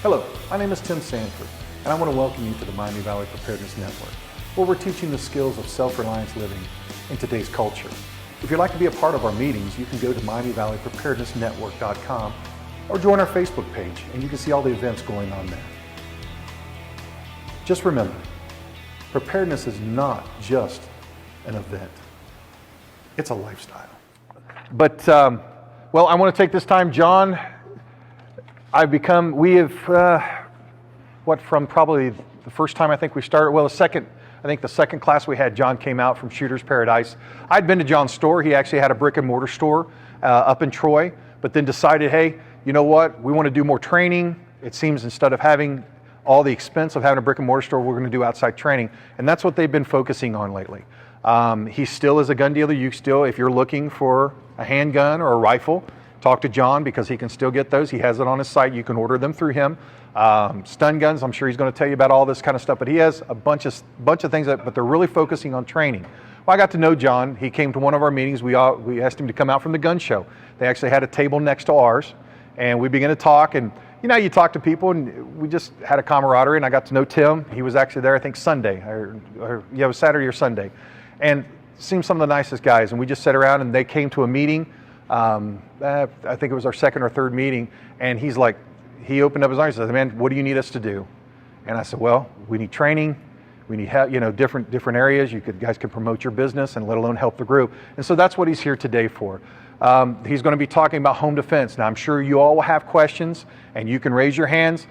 Hello, my name is Tim Sanford, and I want to welcome you to the Miami Valley Preparedness Network, where we're teaching the skills of self-reliance living in today's culture. If you'd like to be a part of our meetings, you can go to MiamiValleyPreparednessNetwork.com or join our Facebook page, and you can see all the events going on there. Just remember, preparedness is not just an event. It's a lifestyle. But, well, I want to take this time, John, from probably the first time I think we started, well, the second class we had, John came out from Shooter's Paradise. I'd been to John's store. He actually had a brick and mortar store up in Troy, but then decided, hey, you know what? We want to do more training. It seems instead of having all the expense of having a brick and mortar store, we're going to do outside training. And that's what they've been focusing on lately. He still is a gun dealer. If you're looking for a handgun or a rifle, talk to John because he can still get those. He has it on his site. You can order them through him. Stun guns, I'm sure he's going to tell you about all this kind of stuff, but he has a bunch of things, but they're really focusing on training. Well, I got to know John. He came to one of our meetings. We asked him to come out from the gun show. They actually had a table next to ours, and we began to talk, and you talk to people, and we just had a camaraderie, and I got to know Tim. He was actually there, I think, Sunday, it was Saturday or Sunday, and seemed some of the nicest guys, and we just sat around, and they came to a meeting. I think it was our second or third meeting, and he opened up his arms and said, man, what do you need us to do? And I said, well, we need training. We need different areas. You guys can promote your business and let alone help the group. And so that's what he's here today for. He's going to be talking about home defense. Now, I'm sure you all will have questions, and you can raise your hands.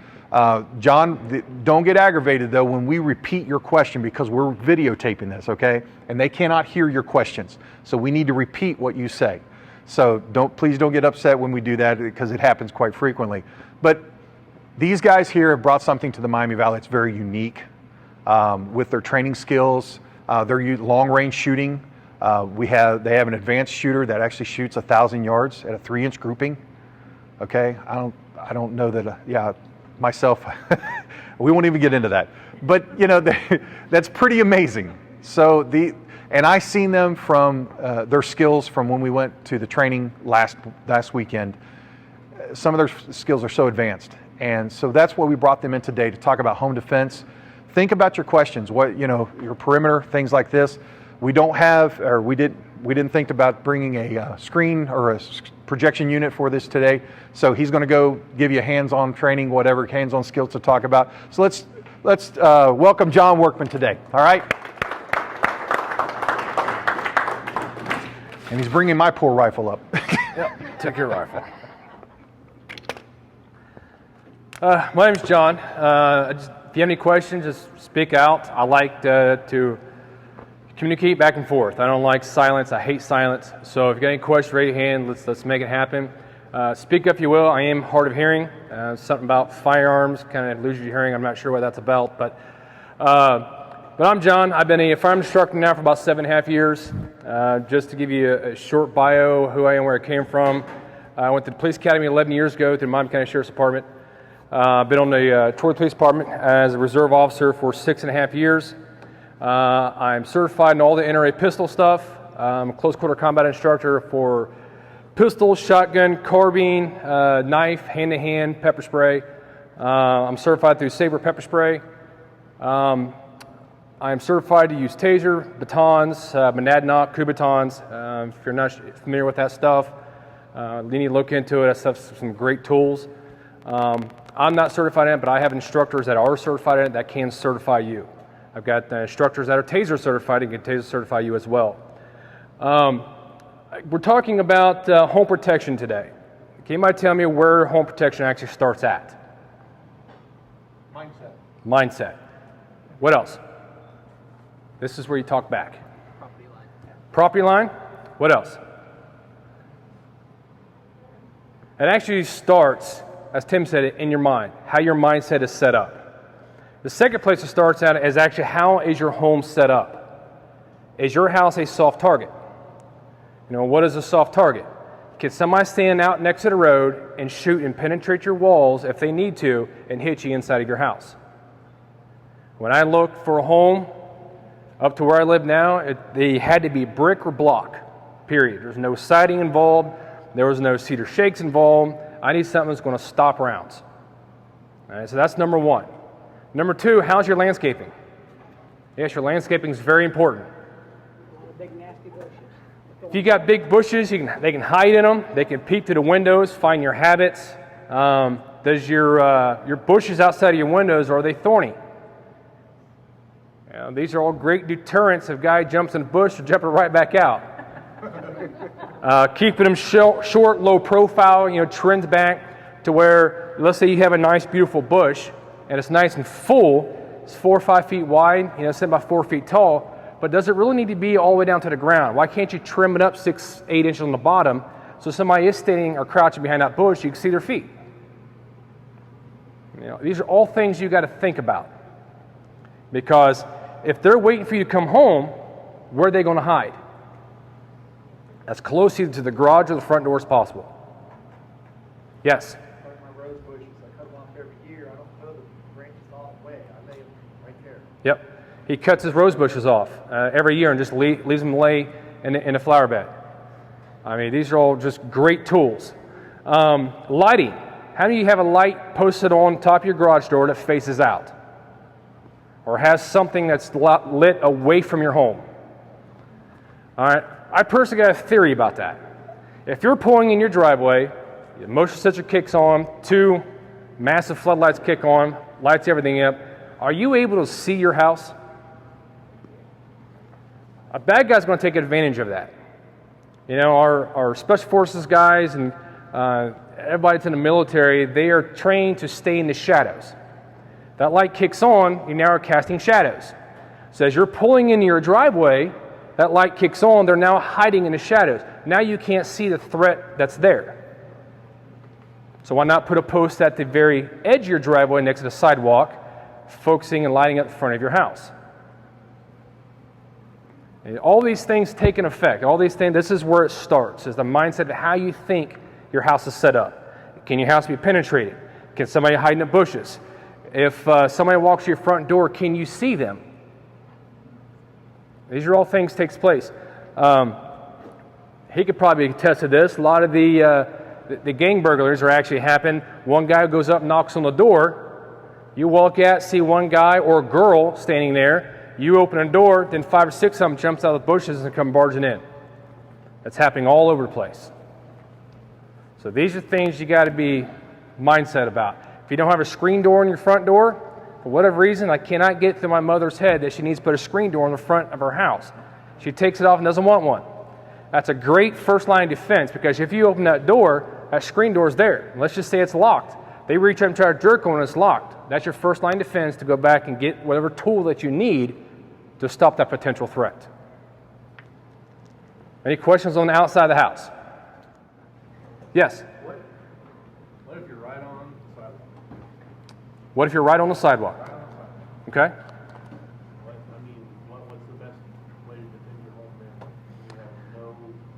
John, don't get aggravated, though, when we repeat your question because we're videotaping this, okay? And they cannot hear your questions. So we need to repeat what you say. So please don't get upset when we do that because it happens quite frequently. But these guys here have brought something to the Miami Valley that's very unique with their training skills, their long-range shooting. They have an advanced shooter that actually shoots 1,000 yards at a 3-inch grouping. Okay, I don't know that. Myself, we won't even get into that. But that's pretty amazing. And I seen them from their skills from when we went to the training last weekend. Some of their skills are so advanced, and so that's why we brought them in today to talk about home defense. Think about your questions. Your perimeter, things like this. We didn't think about bringing a screen or a projection unit for this today. So he's going to go give you hands-on training, whatever hands-on skills to talk about. So let's welcome John Workman today. All right. And he's bringing my poor rifle up. Yep, took your rifle. My name's John. If you have any questions, just speak out. I like to communicate back and forth. I don't like silence. I hate silence. So if you got any questions, raise your hand. Let's make it happen. Speak up if you will. I am hard of hearing. Something about firearms kind of loses your hearing. I'm not sure what that's about, but I'm John. I've been a firearm instructor now for about 7.5 years. Just to give you a short bio, who I am, where I came from. I went to the police academy 11 years ago through the Miami County Sheriff's Department. Been on the Troy Police Department as a reserve officer for 6.5 years. I'm certified in all the NRA pistol stuff. I'm a close quarter combat instructor for pistol, shotgun, carbine, knife, hand-to-hand, pepper spray. I'm certified through Saber Pepper Spray. I'm certified to use taser, batons, monadnock, coup batons. If you're not familiar with that stuff, you need to look into it. That stuff's some great tools. I'm not certified in it, but I have instructors that are certified in it that can certify you. I've got instructors that are taser certified and can taser certify you as well. We're talking about home protection today. Can anybody tell me where home protection actually starts at? Mindset. What else? This is where you talk back. Property line. What else? It actually starts, as Tim said, in your mind, how your mindset is set up. The second place it starts at is actually how is your home set up? Is your house a soft target? What is a soft target? Can somebody stand out next to the road and shoot and penetrate your walls if they need to and hit you inside of your house? When I looked for a home up to where I live now, they had to be brick or block, period. There's no siding involved. There was no cedar shakes involved. I need something that's going to stop rounds. All right, so that's number one. Number two, how's your landscaping? Yes, your landscaping is very important. Big nasty bushes. If you got big bushes, they can hide in them. They can peek through the windows, find your habits. Does your bushes outside of your windows, are they thorny? These are all great deterrents. If a guy jumps in a bush, you're jumping right back out. Keeping them short, low profile, trimmed back to where, let's say you have a nice, beautiful bush, and it's nice and full. It's 4 or 5 feet wide, it's about 4 feet tall. But does it really need to be all the way down to the ground? Why can't you trim it up 6, 8 inches on the bottom so somebody is standing or crouching behind that bush, you can see their feet? These are all things you got to think about. Because if they're waiting for you to come home, where are they going to hide? As close either to the garage or the front door as possible. Yes? Like my rose bushes, I cut them off every year. I don't throw the branches all the way. I lay them right there. Yep. He cuts his rose bushes off every year and just leaves them lay in a flower bed. I mean, these are all just great tools. Lighting. How many of you have a light posted on top of your garage door that faces out? Or has something that's lit away from your home? All right. I personally got a theory about that. If you're pulling in your driveway, the motion sensor kicks on, 2 massive floodlights kick on, lights everything up, are you able to see your house? A bad guy's going to take advantage of that. Our special forces guys and everybody that's in the military, they are trained to stay in the shadows. That light kicks on, you now are casting shadows. So as you're pulling into your driveway, that light kicks on, they're now hiding in the shadows. Now you can't see the threat that's there. So why not put a post at the very edge of your driveway next to the sidewalk, focusing and lighting up the front of your house? And all these things take an effect. All these things, this is where it starts, is the mindset of how you think your house is set up. Can your house be penetrated? Can somebody hide in the bushes? If somebody walks to your front door, can you see them? These are all things that takes place. He could probably attest to this. A lot of the gang burglars are actually happen. One guy goes up, knocks on the door. You walk out, see one guy or a girl standing there. You open a door, then 5 or 6 of them jumps out of the bushes and come barging in. That's happening all over the place. So these are things you got to be mindset about. If you don't have a screen door in your front door, for whatever reason, I cannot get through my mother's head that she needs to put a screen door in the front of her house. She takes it off and doesn't want one. That's a great first line of defense, because if you open that door, that screen door is there. Let's just say it's locked. They reach up and try to jerk on it, it's locked. That's your first line of defense to go back and get whatever tool that you need to stop that potential threat. Any questions on the outside of the house? Yes? What if you're right on the sidewalk? What if you're right on the sidewalk? Okay. What's the best way to defend your home then? You have no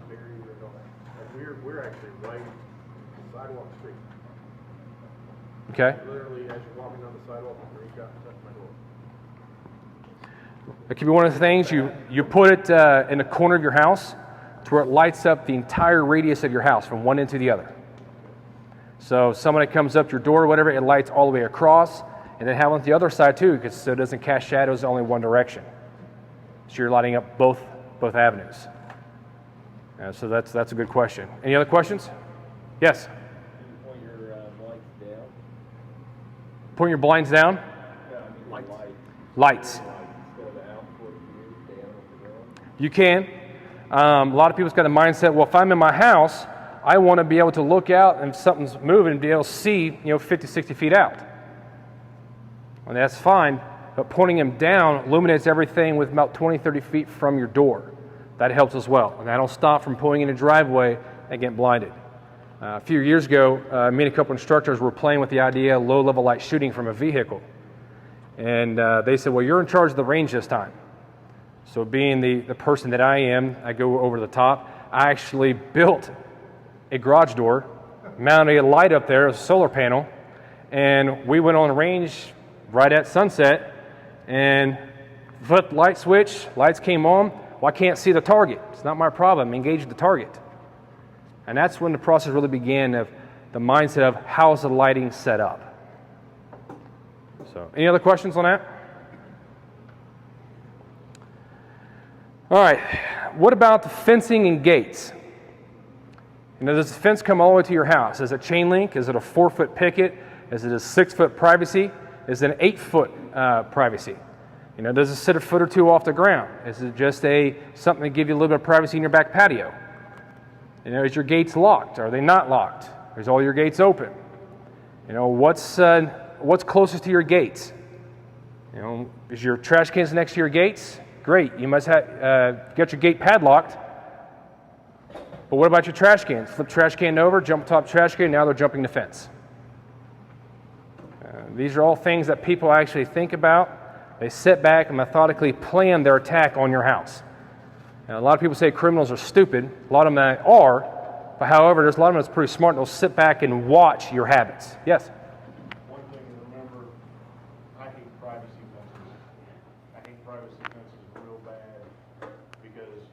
barrier at all. Like we're actually right sidewalk street. Okay. Literally, as you're walking on the sidewalk, you can reach out and touch my door. It could be one of the things you put it in the corner of your house to where it lights up the entire radius of your house from one end to the other. So somebody comes up to your door or whatever, it lights all the way across, and then have it on the other side too, so it doesn't cast shadows only one direction. So you're lighting up both avenues. So that's a good question. Any other questions? Yes? Can you point your blinds down? Point your blinds down? Yeah, lights. Lights. Instead of out toward you, down on the ground. You can. A lot of people's got a mindset, well, if I'm in my house, I want to be able to look out and if something's moving and be able to see, 50, 60 feet out. Well, that's fine, but pointing them down illuminates everything with about 20, 30 feet from your door. That helps as well. And that'll stop from pulling in a driveway and getting blinded. A few years ago, me and a couple instructors were playing with the idea of low-level light shooting from a vehicle. And they said, well, you're in charge of the range this time. So being the person that I am, I go over the top. I actually built a garage door, mounted a light up there, a solar panel, and we went on range right at sunset, and flipped light switch, lights came on. Well, I can't see the target. It's not my problem. Engage the target. And that's when the process really began of the mindset of how is the lighting set up. So, any other questions on that? All right, what about the fencing and gates? Does the fence come all the way to your house? Is it chain link? Is it a 4-foot picket? Is it a 6-foot privacy? Is it an 8-foot privacy? Does it sit a foot or two off the ground? Is it just something to give you a little bit of privacy in your back patio? Is your gates locked? Are they not locked? Is all your gates open? What's closest to your gates? Is your trash cans next to your gates? Great, you must have get your gate padlocked. But what about your trash cans? Flip trash can over, jump top trash can, now they're jumping the fence. These are all things that people actually think about. They sit back and methodically plan their attack on your house. A lot of people say criminals are stupid. A lot of them are. But however, there's a lot of them that's pretty smart and they'll sit back and watch your habits. Yes? One thing to remember, I hate privacy fences. I hate privacy fences real bad because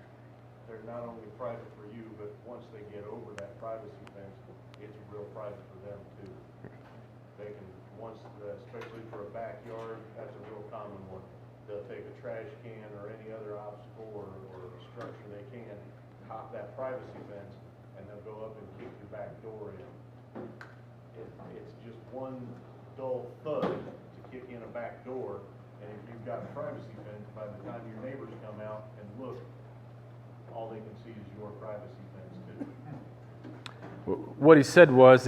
they're not only private for you, but once they get over that privacy fence, it's real private for them too. They can, especially for a backyard, that's a real common one. They'll take a trash can or any other obstacle or structure they can, hop that privacy fence, and they'll go up and kick your back door in. It's just one dull thud to kick in a back door, and if you've got a privacy fence, by the time your neighbors come out and look, all they can see is your privacy fence too. What he said was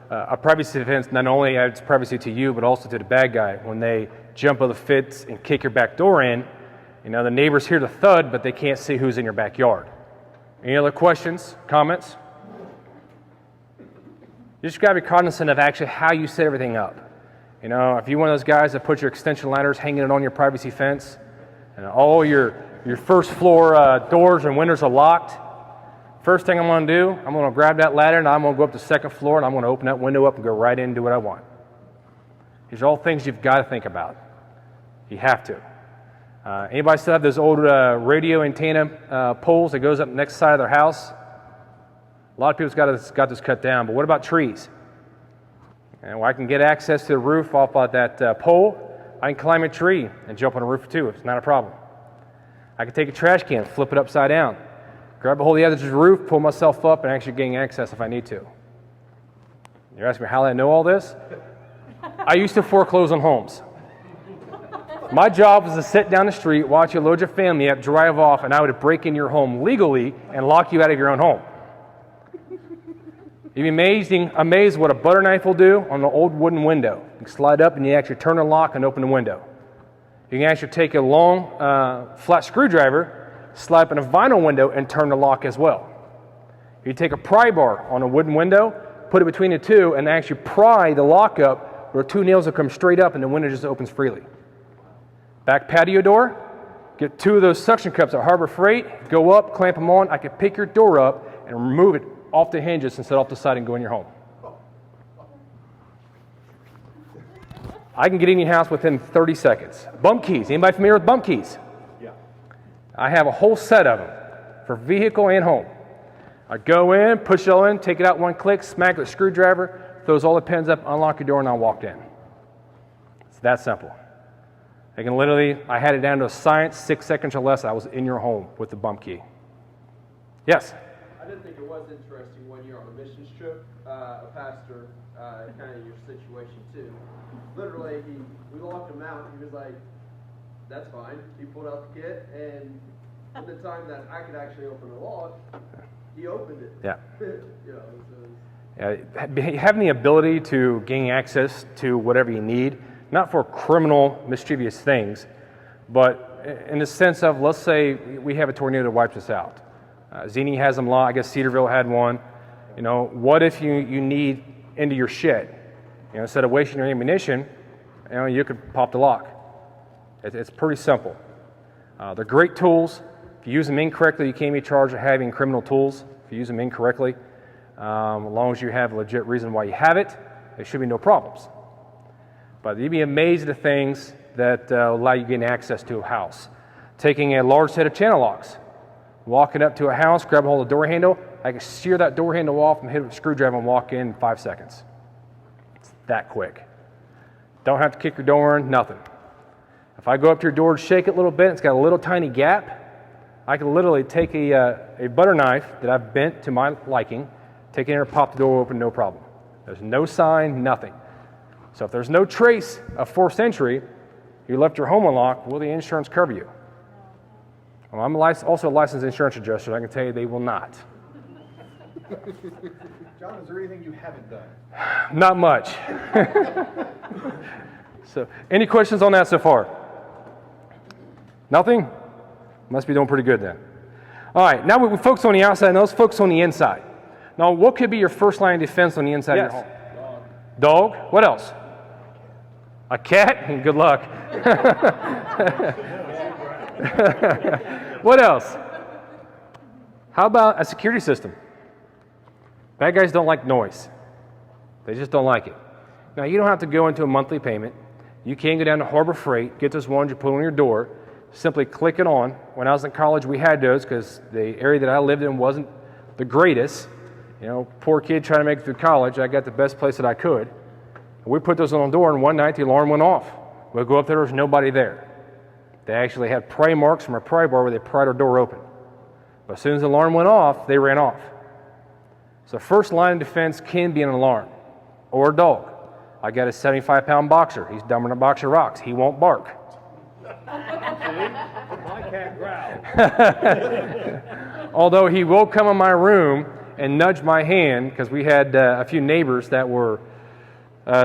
a privacy fence not only adds privacy to you, but also to the bad guy. When they jump over the fence and kick your back door in, the neighbors hear the thud, but they can't see who's in your backyard. Any other questions, comments? You just got to be cognizant of actually how you set everything up. If you're one of those guys that put your extension ladders hanging it on your privacy fence, and all your first floor doors and windows are locked, first thing I'm going to do, I'm going to grab that ladder and I'm going to go up to the second floor and I'm going to open that window up and go right in and do what I want. These are all things you've got to think about. You have to. Anybody still have those old radio antenna poles that goes up the next side of their house? A lot of people's got this cut down, but what about trees? I can get access to the roof off of that pole. I can climb a tree and jump on the roof too. It's not a problem. I can take a trash can, flip it upside down, grab a hold of the edge of the roof, pull myself up, and actually gain access if I need to. You're asking me how I know all this? I used to foreclose on homes. My job was to sit down the street, watch you load your family up, drive off, and I would break in your home legally and lock you out of your own home. You'd be amazed what a butter knife will do on an old wooden window. You slide up and you actually turn the lock and open the window. You can actually take a long flat screwdriver, slide up in a vinyl window, and turn the lock as well. You take a pry bar on a wooden window, put it between the two, and actually pry the lock up where two nails will come straight up and the window just opens freely. Back patio door, get two of those suction cups at Harbor Freight, go up, clamp them on. I can pick your door up and remove it off the hinges and set off the side and go in your home. I can get in your house within 30 seconds. Bump keys. Anybody familiar with bump keys? Yeah. I have a whole set of them for vehicle and home. I go in, push it all in, take it out one click, smack with a screwdriver, throws all the pins up, unlock your door, and I walked in. It's that simple. I had it down to a science, 6 seconds or less, I was in your home with the bump key. Yes? I did think it was interesting when you're on a missions trip, a pastor, kind of your situation too. Literally, we locked him out, and he was like, that's fine. He pulled out the kit, and in the time that I could actually open the lock, he opened it. Yeah. So Having the ability to gain access to whatever you need, not for criminal, mischievous things, but in the sense of, let's say we have a tornado that wipes us out. Zini has them locked. I guess Cedarville had one. What if you need into your shed? Instead of wasting your ammunition, you could pop the lock. It's pretty simple. They're great tools. If you use them incorrectly, you can't be charged with having criminal tools. If you use them incorrectly, as long as you have a legit reason why you have it, there should be no problems. But you'd be amazed at the things that allow you to gain access to a house. Taking a large set of channel locks, walking up to a house, grab a hold of the door handle, I can shear that door handle off and hit it with a screwdriver and walk in 5 seconds. It's that quick. Don't have to kick your door in, nothing. If I go up to your door and shake it a little bit, it's got a little tiny gap, I can literally take a butter knife that I've bent to my liking, take it in and pop the door open, no problem. There's no sign, nothing. So if there's no trace of forced entry, you left your home unlocked, will the insurance cover you? Well, I'm also a licensed insurance adjuster. I can tell you they will not. John, is there anything you haven't done? Not much. So, any questions on that so far? Nothing? Must be doing pretty good then. All right, now we focus on the outside, and let's focus on the inside. Now, what could be your first line of defense on the inside of your home? Dog. What else? A cat? Good luck. What else? How about a security system? Bad guys don't like noise. They just don't like it. Now, you don't have to go into a monthly payment. You can go down to Harbor Freight, get those ones you put on your door, simply click it on. When I was in college, we had those because the area that I lived in wasn't the greatest. You know, poor kid trying to make it through college. I got the best place that I could. We put those on the door, and one night the alarm went off. We'll go up there was nobody there. They actually had pry marks from a pry bar where they pried our door open. But as soon as the alarm went off, they ran off. So first line of defense can be an alarm or a dog. I got a 75-pound boxer. He's dumber than a box of rocks. He won't bark. My cat growls. Although he will come in my room and nudge my hand, because we had a few neighbors that were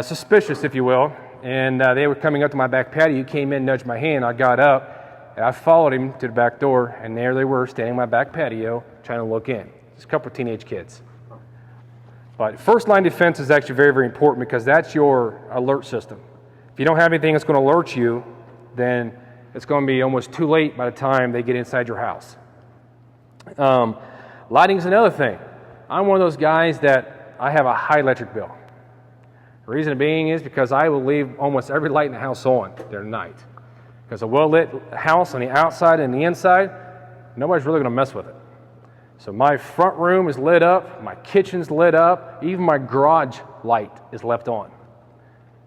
suspicious, if you will, and they were coming up to my back patio. He came in, nudged my hand. I got up, and I followed him to the back door, and there they were standing on my back patio trying to look in. Just a couple of teenage kids. But first line defense is actually very, very important because that's your alert system. If you don't have anything that's going to alert you, then it's going to be almost too late by the time they get inside your house. Lighting is another thing. I'm one of those guys that I have a high electric bill. The reason being is because I will leave almost every light in the house on during the night. Because a well-lit house on the outside and the inside, nobody's really going to mess with it. So my front room is lit up, my kitchen's lit up, even my garage light is left on.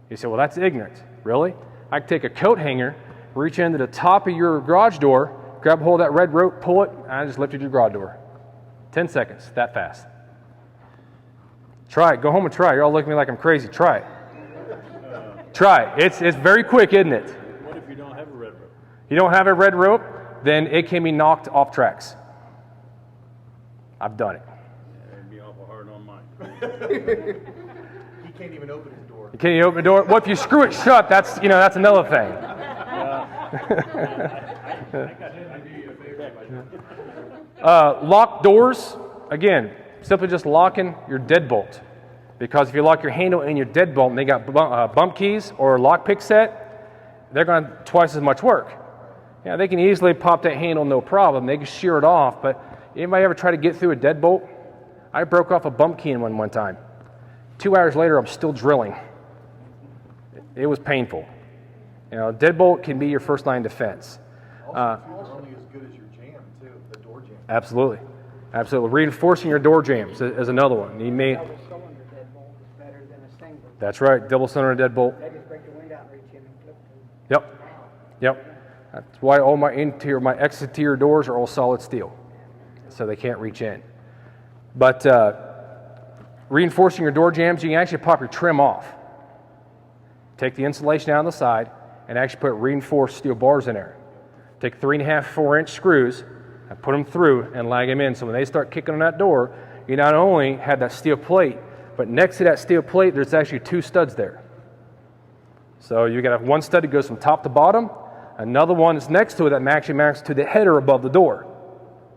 You say, well, that's ignorant. Really? I can take a coat hanger, reach into the top of your garage door, grab a hold of that red rope, pull it, and I just lifted your garage door. 10 seconds, that fast. Try it. Go home and try it. You're all looking at me like I'm crazy. Try it. Try it. It's very quick, isn't it? What if you don't have a red rope? You don't have a red rope, then it can be knocked off tracks. I've done it. Yeah, it'd be awful hard on mine. He can't even open his door. You can't even open the door. Well, if you screw it shut, that's another thing. Locked doors, again, simply just locking your deadbolt. Because if you lock your handle and your deadbolt and they got bump keys or lockpick set, they're going to twice as much work. Yeah, they can easily pop that handle, no problem. They can shear it off, but anybody ever try to get through a deadbolt? I broke off a bump key in one time. 2 hours later, I'm still drilling. It was painful. You know, deadbolt can be your first line defense. Also, only as good as your jam, too, the door jam. Absolutely. Absolutely. Reinforcing your door jams is another one. You may. Double cylinder deadbolt is better than a single. That's right. Double cylinder deadbolt. They just break the wind out and reach in and clip them. Yep. Yep. That's why all my exterior doors are all solid steel, so they can't reach in. But reinforcing your door jams, you can actually pop your trim off. Take the insulation out on the side and actually put reinforced steel bars in there. Take 3.5, 4-inch screws and put them through and lag them in. So when they start kicking on that door, you not only have that steel plate, but next to that steel plate, there's actually 2 studs there. So you got one stud that goes from top to bottom, another one that's next to it that actually mounts to the header above the door.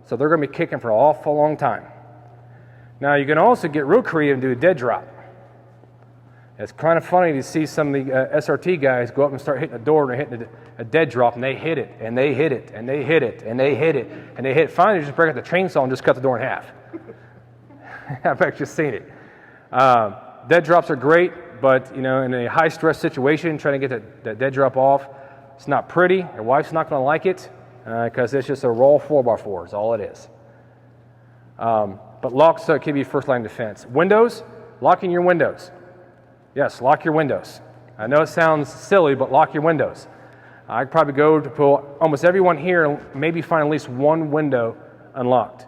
So they're going to be kicking for an awful long time. Now you can also get real creative and do a dead drop. It's kind of funny to see some of the SRT guys go up and start hitting a door and they're hitting a dead drop, and they hit it, and they hit it, and they hit it, and they hit it, and they hit it. Finally, they just break out the chainsaw and just cut the door in half. I've actually seen it. Dead drops are great, but in a high-stress situation, trying to get that dead drop off, it's not pretty. Your wife's not going to like it because it's just a raw 4x4 is all it is. But locks can be first line defense. Windows, locking your windows. Yes, lock your windows. I know it sounds silly, but lock your windows. I'd probably go to pull almost everyone here and maybe find at least one window unlocked.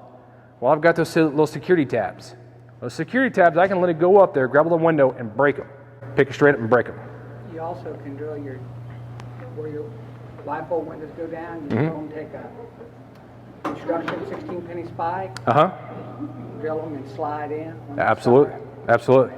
Well, I've got those little security tabs. Those security tabs, I can let it go up there, grab a little window, and break them. Pick it straight up and break them. You also can drill where your light bulb windows go down, you Mm-hmm. go and take a construction 16 penny spike, Uh-huh. drill them and slide in. on the Absolutely. side. Absolutely.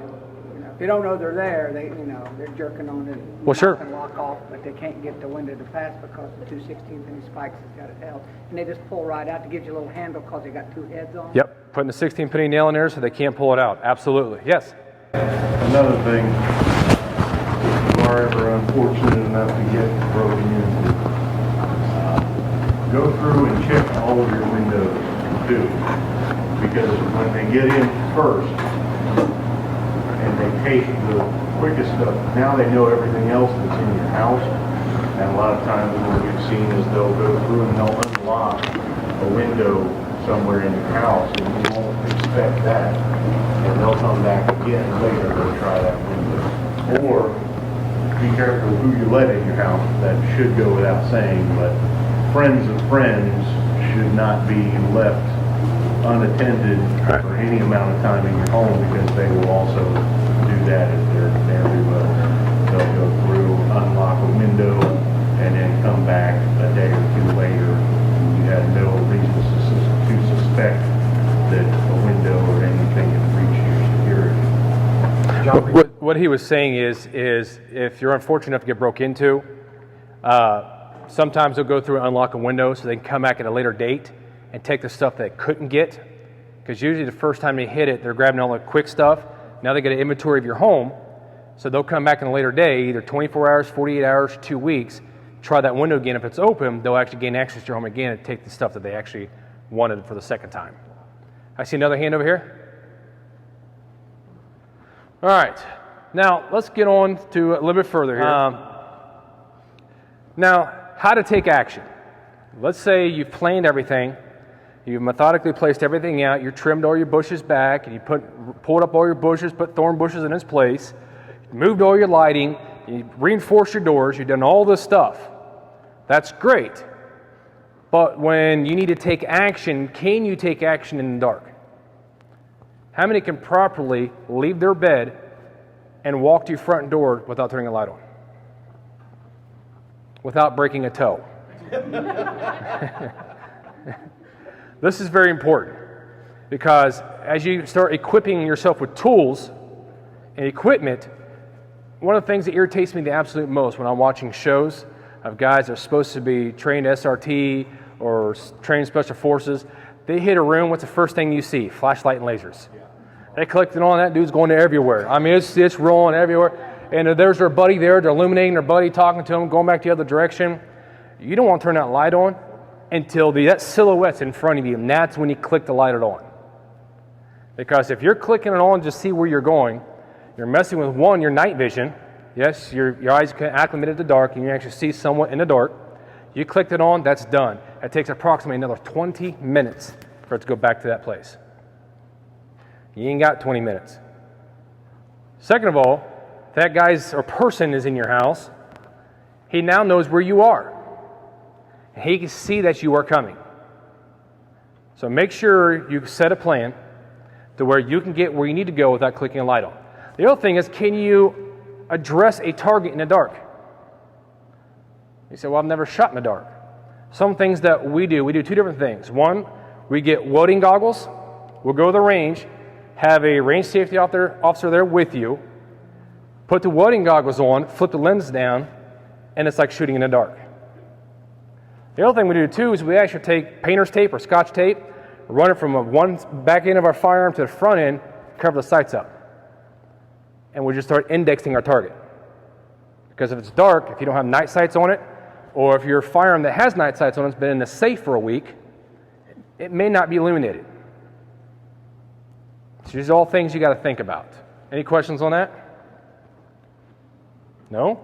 You know, if you don't know they're there, they're jerking on it. Well, sure. And lock off, but they can't get the window to pass because the two 16 penny spikes has got it held. And they just pull right out to give you a little handle because they got two heads on. Yep. Putting the 16 penny nail in there so they can't pull it out. Absolutely. Yes. Another thing, if you are ever unfortunate enough to get broken into, go through and check all of your windows too. Because when they get in first and they take the quickest stuff, now they know everything else that's in your house. And a lot of times what we've seen is they'll go through and they'll unlock a window somewhere in your house and you won't expect that. And they'll come back again later to try that window. Or be careful who you let in your house. That should go without saying, but friends of friends should not be left unattended for any amount of time in your home because they will also do that if they're there as well. They'll go through, unlock a window, and then come back a day or two later. You have no reason to suspect that a window or anything has breached your security. What he was saying is if you're unfortunate enough to get broke into, sometimes they'll go through and unlock a window so they can come back at a later date and take the stuff they couldn't get. Because usually the first time they hit it, they're grabbing all the quick stuff. Now they get an inventory of your home, so they'll come back in a later day, either 24 hours, 48 hours, 2 weeks, try that window again. If it's open, they'll actually gain access to your home again and take the stuff that they actually wanted for the second time. I see another hand over here. All right, now let's get on to a little bit further here. Now, how to take action. Let's say you've planned everything, you've methodically placed everything out, you trimmed all your bushes back, and you pulled up all your bushes, put thorn bushes in its place, moved all your lighting, you reinforced your doors, you've done all this stuff. That's great. But when you need to take action, can you take action in the dark? How many can properly leave their bed and walk to your front door without turning a light on? Without breaking a toe? This is very important because as you start equipping yourself with tools and equipment, one of the things that irritates me the absolute most when I'm watching shows of guys that are supposed to be trained SRT or trained Special Forces, they hit a room, what's the first thing you see? Flashlight and lasers. They clicked it on, that dude's going everywhere. I mean, it's rolling everywhere. And there's their buddy there, they're illuminating their buddy, talking to him, going back the other direction. You don't want to turn that light on until that silhouette's in front of you, and that's when you click the light on. Because if you're clicking it on to see where you're going, you're messing with, one, your night vision. Yes, your eyes can acclimate to the dark, and you actually see somewhat in the dark. You clicked it on, that's done. It takes approximately another 20 minutes for it to go back to that place. You ain't got 20 minutes. Second of all, if that guy's or person is in your house, he now knows where you are. And he can see that you are coming. So make sure you set a plan to where you can get where you need to go without clicking a light on. The other thing is, can you address a target in the dark? You say, well, I've never shot in the dark. Some things that we do two different things. One, we get welding goggles. We'll go to the range, have a range safety officer there with you, put the welding goggles on, flip the lens down, and it's like shooting in the dark. The other thing we do too is we actually take painter's tape or scotch tape, run it from one back end of our firearm to the front end, cover the sights up. And we just start indexing our target. Because if it's dark, if you don't have night sights on it, or if your firearm that has night sights on it has been in the safe for a week, it may not be illuminated. So these are all things you got to think about. Any questions on that? No?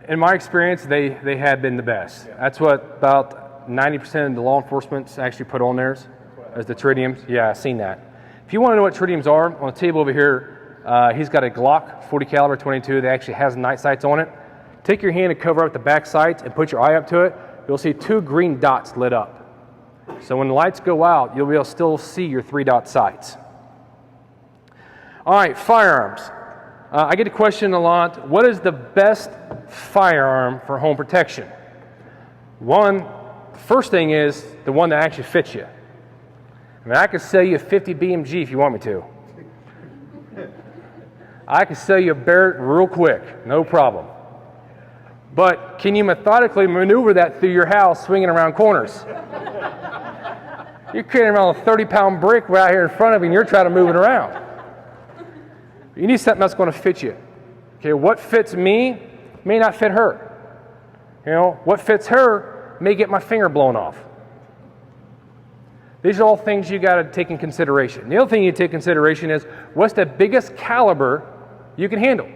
In my experience, they have been the best. Yeah. That's what about 90% of the law enforcement actually put on theirs, as the tritiums. Yeah, I've seen that. If you want to know what tritiums are, on the table over here, he's got a Glock 40 caliber 22 that actually has night sights on it. Take your hand and cover up the back sights and put your eye up to it. You'll see 2 green dots lit up. So when the lights go out, you'll be able to still see your 3-dot sights. All right, firearms. I get a question a lot, what is the best firearm for home protection? First thing is the one that actually fits you. I mean, I could sell you a 50 BMG if you want me to. I can sell you a Barrett real quick, no problem. But can you methodically maneuver that through your house swinging around corners? You're carrying around a 30-pound brick right here in front of you and you're trying to move it around. You need something that's going to fit you. Okay, what fits me may not fit her. You know, what fits her may get my finger blown off. These are all things you got to take in consideration. The other thing you take in consideration is what's the biggest caliber you can handle,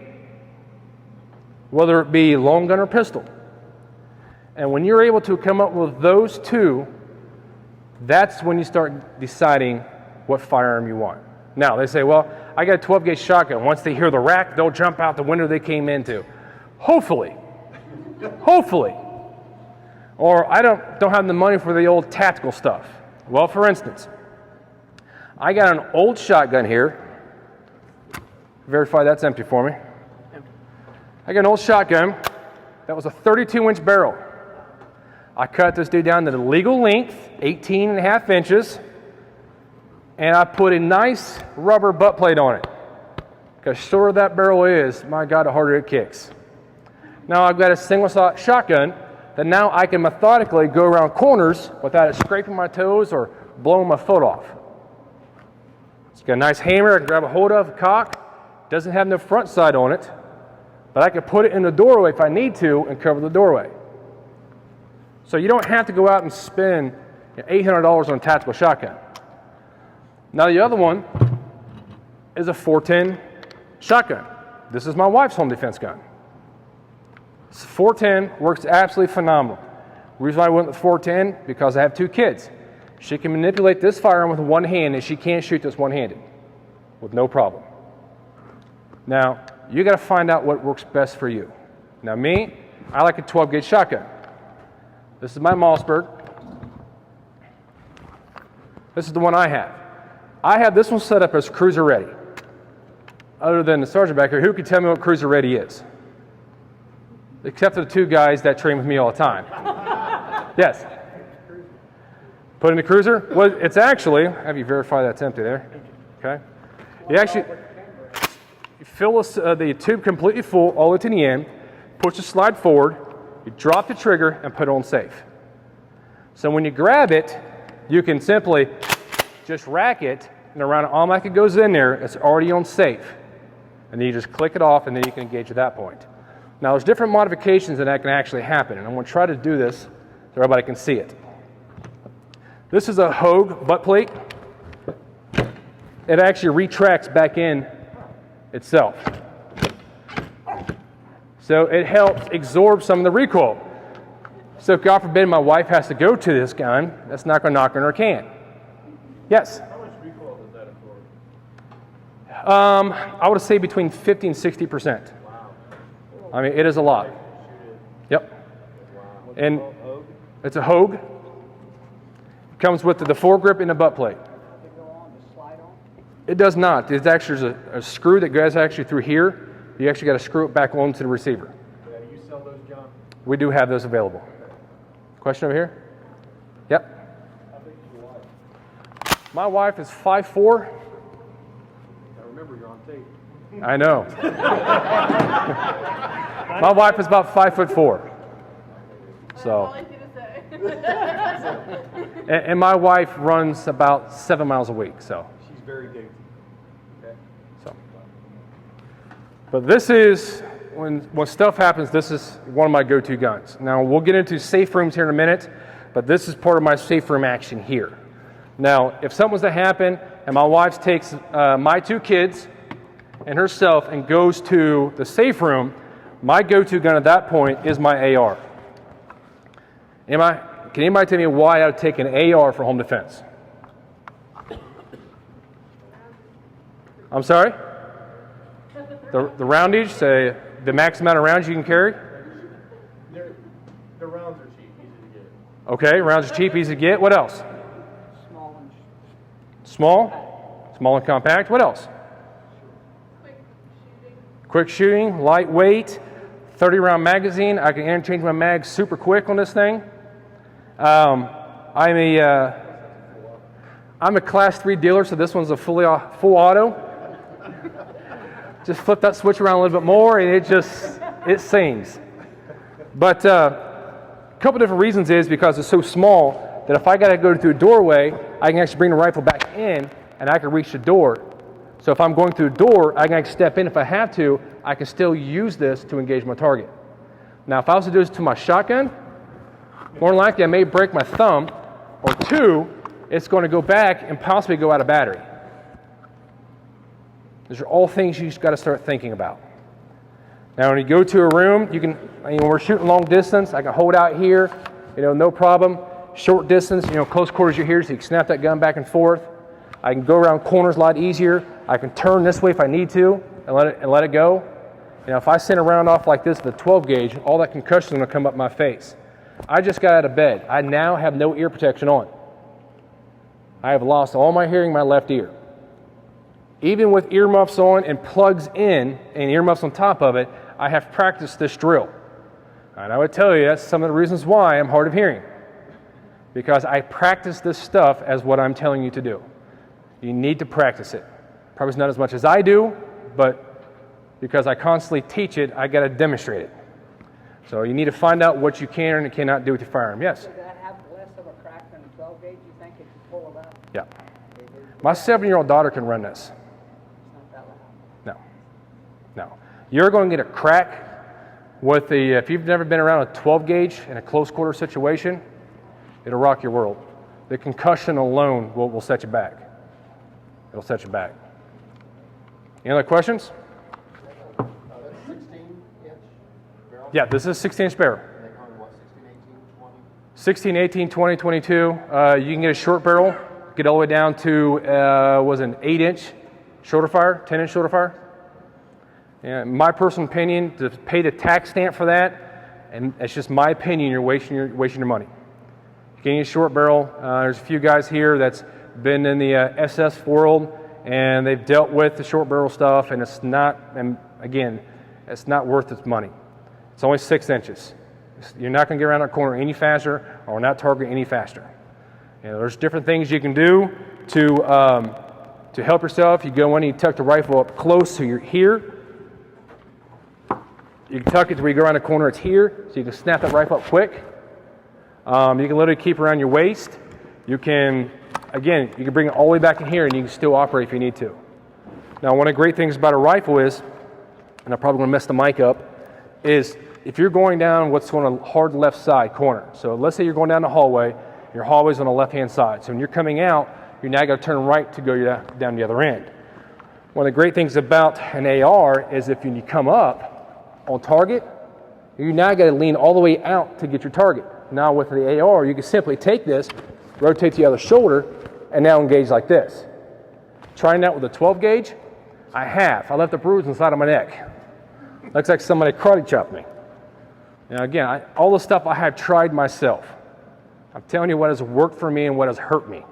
whether it be long gun or pistol. And when you're able to come up with those two, that's when you start deciding what firearm you want. Now, they say, well, I got a 12-gauge shotgun. Once they hear the rack, they'll jump out the window they came into. Hopefully. Hopefully. Or I don't have the money for the old tactical stuff. Well, for instance, I got an old shotgun here. Verify that's empty for me. I got an old shotgun that was a 32-inch barrel. I cut this dude down to the legal length, 18.5 inches, and I put a nice rubber butt plate on it. Because shorter that barrel is, my God, the harder it kicks. Now I've got a single shotgun that now I can methodically go around corners without it scraping my toes or blowing my foot off. It's got a nice hammer I can grab a hold of, cock. Doesn't have no front side on it, but I can put it in the doorway if I need to and cover the doorway. So you don't have to go out and spend $800 on a tactical shotgun. Now the other one is a 410 shotgun. This is my wife's home defense gun. 410 works absolutely phenomenal. The reason why I went with 410, because I have 2 kids. She can manipulate this firearm with one hand and she can't shoot this one-handed with no problem. Now, you got to find out what works best for you. Now me, I like a 12-gauge shotgun. This is my Mossberg. This is the one I have. I have this one set up as cruiser ready. Other than the sergeant back here, who can tell me what cruiser ready is? Except for the 2 guys that train with me all the time. Yes. Put in the cruiser? Well, it's actually, have you verify that's empty there? Okay. You actually fill the tube completely full all the way to the end, push the slide forward, you drop the trigger and put it on safe. So when you grab it, you can simply just rack it, and around it automatically goes in there, it's already on safe. And then you just click it off and then you can engage at that point. Now there's different modifications that can actually happen, and I'm going to try to do this so everybody can see it. This is a Hogue butt plate. It actually retracts back in itself. So it helps absorb some of the recoil. So if God forbid my wife has to go to this gun, that's not going to knock on her can. Yes? How much recoil does that absorb? I would say between 50 and 60%. Wow. I mean, it is a lot. Yep. Wow. And it's a Hogue. Comes with the foregrip and the butt plate. It does not. It's actually a screw that goes actually through here. You actually got to screw it back onto the receiver. Yeah, do you sell those, John? We do have those available. Question over here? Yep. How big is your wife? My wife is 5'4". I remember you're on tape. I know. My wife is about 5'4". So. And my wife runs about 7 miles a week. So. She's very dainty. Okay. So. But this is, when stuff happens, this is one of my go-to guns. Now, we'll get into safe rooms here in a minute, but this is part of my safe room action here. Now, if something was to happen and my wife takes my 2 kids and herself and goes to the safe room, my go-to gun at that point is my AR. Can anybody tell me why I would take an AR for home defense? I'm sorry? The roundage, say the max amount of rounds you can carry? The rounds are cheap, easy to get. Okay, rounds are cheap, easy to get. What else? Small and Small? Small and compact. What else? Quick shooting, lightweight, 30-round magazine. I can interchange my mags super quick on this thing. I'm a Class 3 dealer, so this one's a full auto. Just flip that switch around a little bit more, and it sings. But a couple different reasons is because it's so small that if I got to go through a doorway, I can actually bring the rifle back in, and I can reach the door. So if I'm going through a door, I can actually step in if I have to. I can still use this to engage my target. Now, if I was to do this to my shotgun, more than likely I may break my thumb, or two, it's going to go back and possibly go out of battery. These are all things you've got to start thinking about. Now, when you go to a room, when we're shooting long distance, I can hold out here, no problem. Short distance, close quarters you're here, so you can snap that gun back and forth. I can go around corners a lot easier. I can turn this way if I need to and let it go. If I send a round off like this with a 12 gauge, all that concussion is going to come up my face. I just got out of bed. I now have no ear protection on. I have lost all my hearing in my left ear. Even with earmuffs on and plugs in and earmuffs on top of it, I have practiced this drill. And I would tell you that's some of the reasons why I'm hard of hearing. Because I practice this stuff as what I'm telling you to do. You need to practice it. Probably not as much as I do, but because I constantly teach it, I got to demonstrate it. So you need to find out what you can and cannot do with your firearm. Yes? Does that have less of a crack than a 12 gauge, you think, if you pull it up? Yeah. My 7-year-old daughter can run this. It's not that loud. No. You're going to get a crack with if you've never been around a 12 gauge in a close quarter situation, it'll rock your world. The concussion alone will set you back. It'll set you back. Any other questions? That's 16-inch barrel? Yeah, this is a 16-inch barrel. And they come in what, 16, 18, 20, 22. You can get a short barrel, get all the way down to, was an 8-inch shoulder fire, 10-inch shoulder fire. Yeah, in my personal opinion, to pay the tax stamp for that, and it's just my opinion, you're wasting your money. Getting a short barrel, there's a few guys here that's been in the SS world, and they've dealt with the short barrel stuff, and it's not worth its money. It's only 6 inches. You're not going to get around that corner any faster or not target any faster. There's different things you can do to help yourself. You go in and you tuck the rifle up close so you're here. You can tuck it to where you go around the corner, it's here, so you can snap that rifle up quick. You can literally keep it around your waist. You can bring it all the way back in here and you can still operate if you need to. Now, one of the great things about a rifle is, and I'm probably going to mess the mic up, is if you're going down what's on a hard left side corner. So let's say you're going down the hallway, your hallway's on the left-hand side. So when you're coming out, you're now going to turn right to go down the other end. One of the great things about an AR is if you come up on target, you now got to lean all the way out to get your target. Now with the AR, you can simply take this, rotate the other shoulder, and now engage like this. Trying that with a 12 gauge, I left a bruise inside of my neck. Looks like somebody karate chopped me. Now again, all the stuff I have tried myself. I'm telling you what has worked for me and what has hurt me.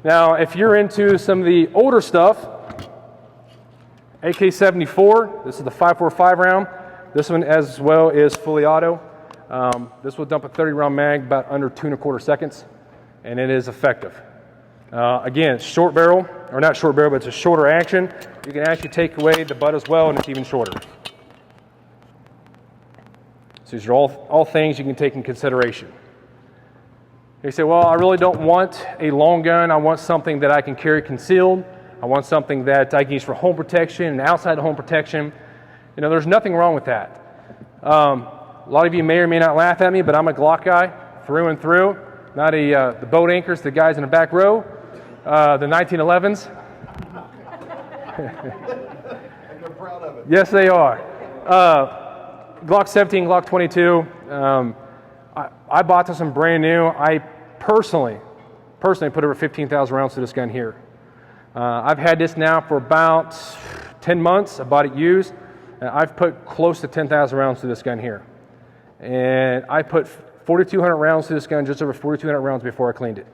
Now, if you're into some of the older stuff, AK-74, this is the 5.45 round. This one as well is fully auto. This will dump a 30-round mag about under 2.25 seconds, and it is effective. Again, short barrel, or not short barrel, but it's a shorter action. You can actually take away the butt as well, and it's even shorter. So these are all things you can take in consideration. You say, well, I really don't want a long gun. I want something that I can carry concealed. I want something that I can use for home protection and outside home protection. There's nothing wrong with that. A lot of you may or may not laugh at me, but I'm a Glock guy through and through. Not the boat anchors, the guys in the back row, the 1911s. And they're proud of it. Yes, they are. Glock 17, Glock 22. I bought this one brand new. I personally put over 15,000 rounds to this gun here. I've had this now for about 10 months. I bought it used. And I've put close to 10,000 rounds to this gun here. And I put 4,200 rounds to this gun, just over 4,200 rounds before I cleaned it.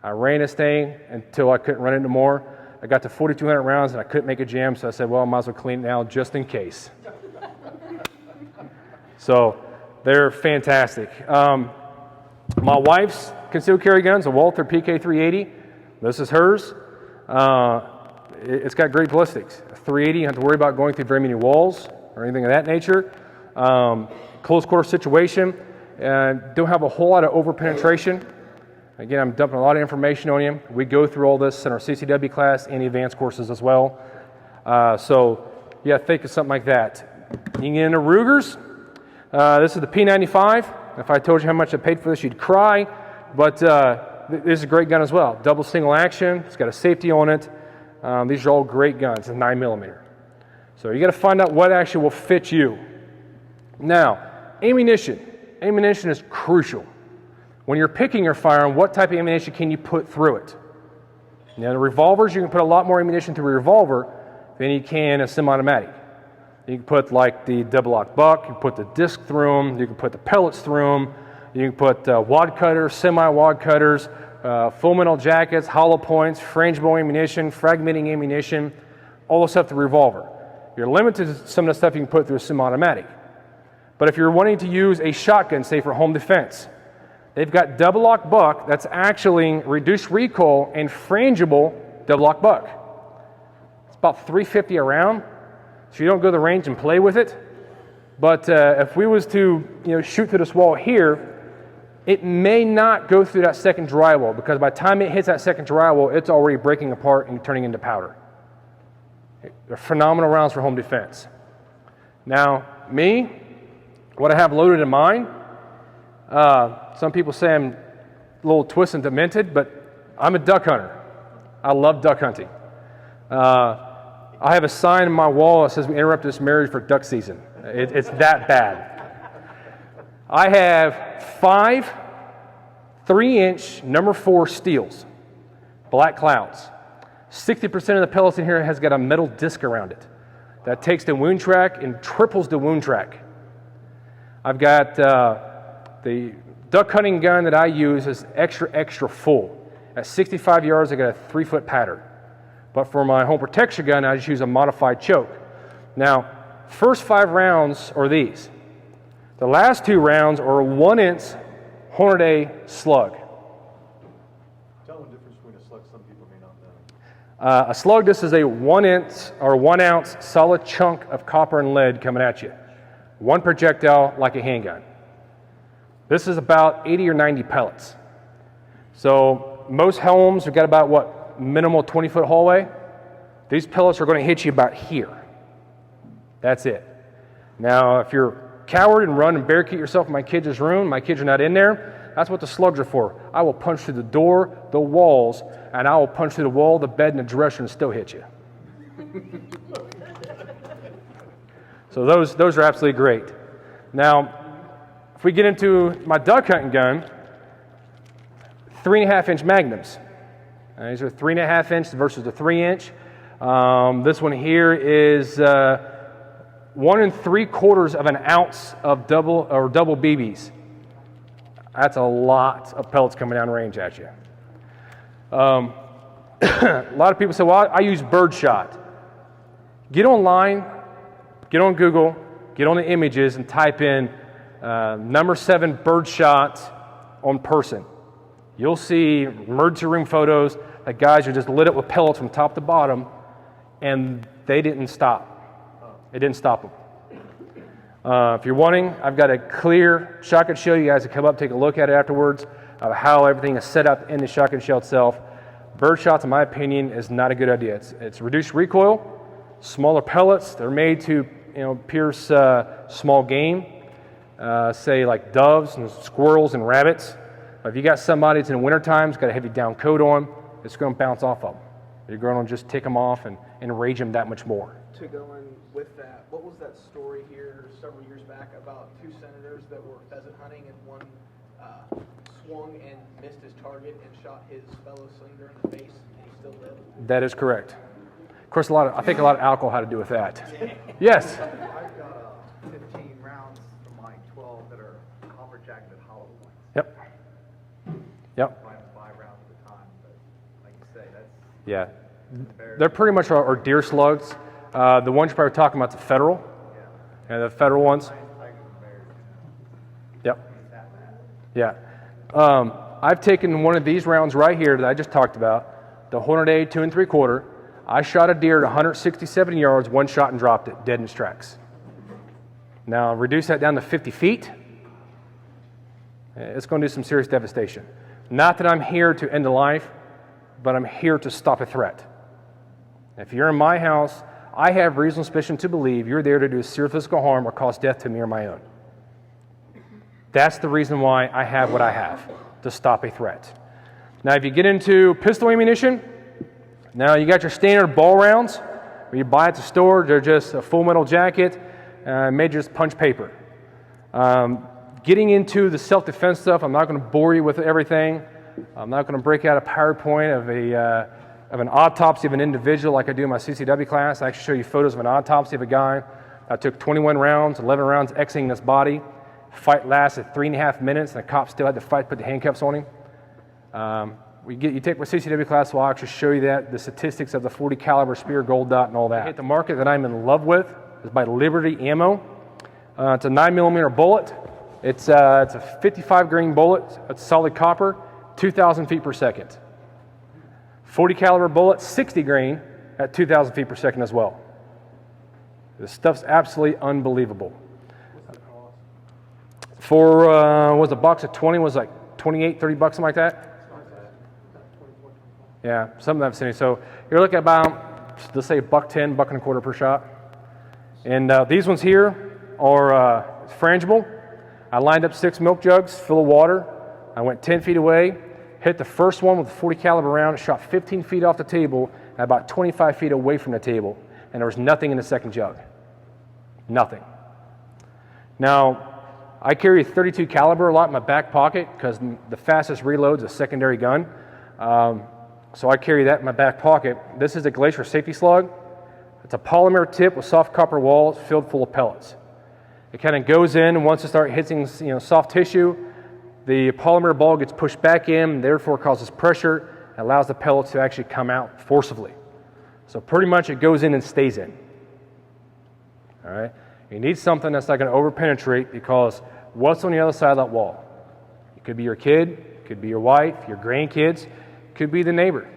I ran this thing until I couldn't run it anymore. I got to 4,200 rounds and I couldn't make a jam, so I said, well, I might as well clean it now just in case. So they're fantastic. My wife's concealed carry gun's a Walther PK380. This is hers. It's got great ballistics. 380, you don't have to worry about going through very many walls or anything of that nature. Close quarter situation. Don't have a whole lot of over penetration. Again, I'm dumping a lot of information on you. We go through all this in our CCW class and advanced courses as well. So, yeah, think of something like that. You can get into Rugers. This is the P95. If I told you how much I paid for this, you'd cry. But this is a great gun as well. Double single action. It's got a safety on it. These are all great guns. It's a 9mm. So you got to find out what actually will fit you. Now, ammunition. Ammunition is crucial. When you're picking your firearm, what type of ammunition can you put through it? Now, the revolvers, you can put a lot more ammunition through a revolver than you can a semi-automatic. You can put like the double-lock buck, you can put the disc through them, you can put the pellets through them, you can put wad cutters, semi-wad cutters, full metal jackets, hollow points, frangible ammunition, fragmenting ammunition, all the stuff through the revolver. You're limited to some of the stuff you can put through a semi-automatic. But if you're wanting to use a shotgun, say for home defense, they've got double-lock buck that's actually reduced recoil and frangible double-lock buck. It's about $350 a round, so you don't go to the range and play with it. But if we was to shoot through this wall here, it may not go through that second drywall because by the time it hits that second drywall, it's already breaking apart and turning into powder. They're phenomenal rounds for home defense. Now, me, what I have loaded in mine, some people say I'm a little twisted and demented, but I'm a duck hunter. I love duck hunting. I have a sign on my wall that says we interrupt this marriage for duck season. It's that bad. I have 5 3-inch number 4 steels, black clouds. 60% of the pellets in here has got a metal disc around it. That takes the wound track and triples the wound track. I've got the duck hunting gun that I use is extra full. At 65 yards, I got a 3-foot pattern. But for my home protection gun, I just use a modified choke. Now, first 5 rounds are these. The last 2 rounds are a 1-inch Hornady slug. Tell them the difference between a slug some people may not know. A slug, this is a 1-inch or 1-ounce solid chunk of copper and lead coming at you. One projectile like a handgun. This is about 80 or 90 pellets. So most homes have got about minimal 20-foot hallway. These pellets are going to hit you about here. That's it. Now, if you're a coward and run and barricade yourself in my kids' room, my kids are not in there, that's what the slugs are for. I will punch through the door, the walls, and I will punch through the wall, the bed, and the dresser and still hit you. So those are absolutely great. Now, if we get into my duck hunting gun, 3.5-inch magnums. These are 3.5-inch versus the 3-inch. This one here is 1 3/4 of an ounce of double BBs. That's a lot of pellets coming down range at you. A lot of people say, well, I use birdshot. Get online, get on Google, get on the images and type in number 7 birdshot on person. You'll see emergency room photos that guys are just lit up with pellets from top to bottom, and they didn't stop. It didn't stop them. If you're wanting, I've got a clear shotgun shell. You guys can come up, take a look at it afterwards of how everything is set up in the shotgun shell itself. Birdshots, in my opinion, is not a good idea. It's reduced recoil, smaller pellets. They're made to pierce small game, say like doves and squirrels and rabbits. If you got somebody that's in the wintertime, has got a heavy down coat on, it's going to bounce off of them. You're going to just tick them off and enrage them that much more. To go in with that, what was that story here several years back about 2 senators that were pheasant hunting and one swung and missed his target and shot his fellow senator in the face and he still lived? That is correct. Of course, I think a lot of alcohol had to do with that. Yes. I've got 15 rounds from my 12 that are copper jacketed hollow points. Yep. Yep. 5 rounds at a time, but like you say, that's Yeah. They're pretty much our deer slugs. The ones you're probably talking about is the federal. Yeah, the federal ones. Yep. Yeah. I've taken one of these rounds right here that I just talked about, the Hornady 2 3/4. I shot a deer at 167 yards, one shot and dropped it, dead in its tracks. Now, reduce that down to 50 feet. It's going to do some serious devastation. Not that I'm here to end a life, but I'm here to stop a threat. If you're in my house, I have reasonable suspicion to believe you're there to do serious physical harm or cause death to me or my own. That's the reason why I have what I have, to stop a threat. Now, if you get into pistol ammunition, now you got your standard ball rounds, where you buy at the store. They're just a full metal jacket, made just punch paper. Getting into the self-defense stuff, I'm not going to bore you with everything. I'm not going to break out a PowerPoint of an autopsy of an individual like I do in my CCW class. I actually show you photos of an autopsy of a guy. I took 21 rounds, 11 rounds exiting this body. Fight lasted 3.5 minutes, and the cop still had to fight, put the handcuffs on him. You take my CCW class, we'll actually show you that, the statistics of the 40 caliber spear, gold dot, and all that. The market that I'm in love with is by Liberty Ammo. It's a 9mm bullet. It's a 55 grain bullet. It's solid copper, 2,000 feet per second. 40 caliber bullet, 60 grain at 2,000 feet per second as well. This stuff's absolutely unbelievable. For was a box of 20 was like 28, 30 bucks, something like that. Yeah, something I've seen. So you're looking at about, let's say, $1.10, $1.25 per shot. And these ones here are frangible. I lined up 6 milk jugs full of water. I went 10 feet away, hit the first one with a 40 caliber round, shot 15 feet off the table, and about 25 feet away from the table. And there was nothing in the second jug. Nothing. Now, I carry a 32 caliber a lot in my back pocket because the fastest reload is a secondary gun. So I carry that in my back pocket. This is a Glacier safety slug. It's a polymer tip with soft copper walls filled full of pellets. It kind of goes in, and once it starts hitting soft tissue, the polymer ball gets pushed back in, and therefore causes pressure and allows the pellets to actually come out forcibly. So pretty much it goes in and stays in. All right? You need something that's not going to over-penetrate, because what's on the other side of that wall? It could be your kid, it could be your wife, your grandkids, it could be the neighbor.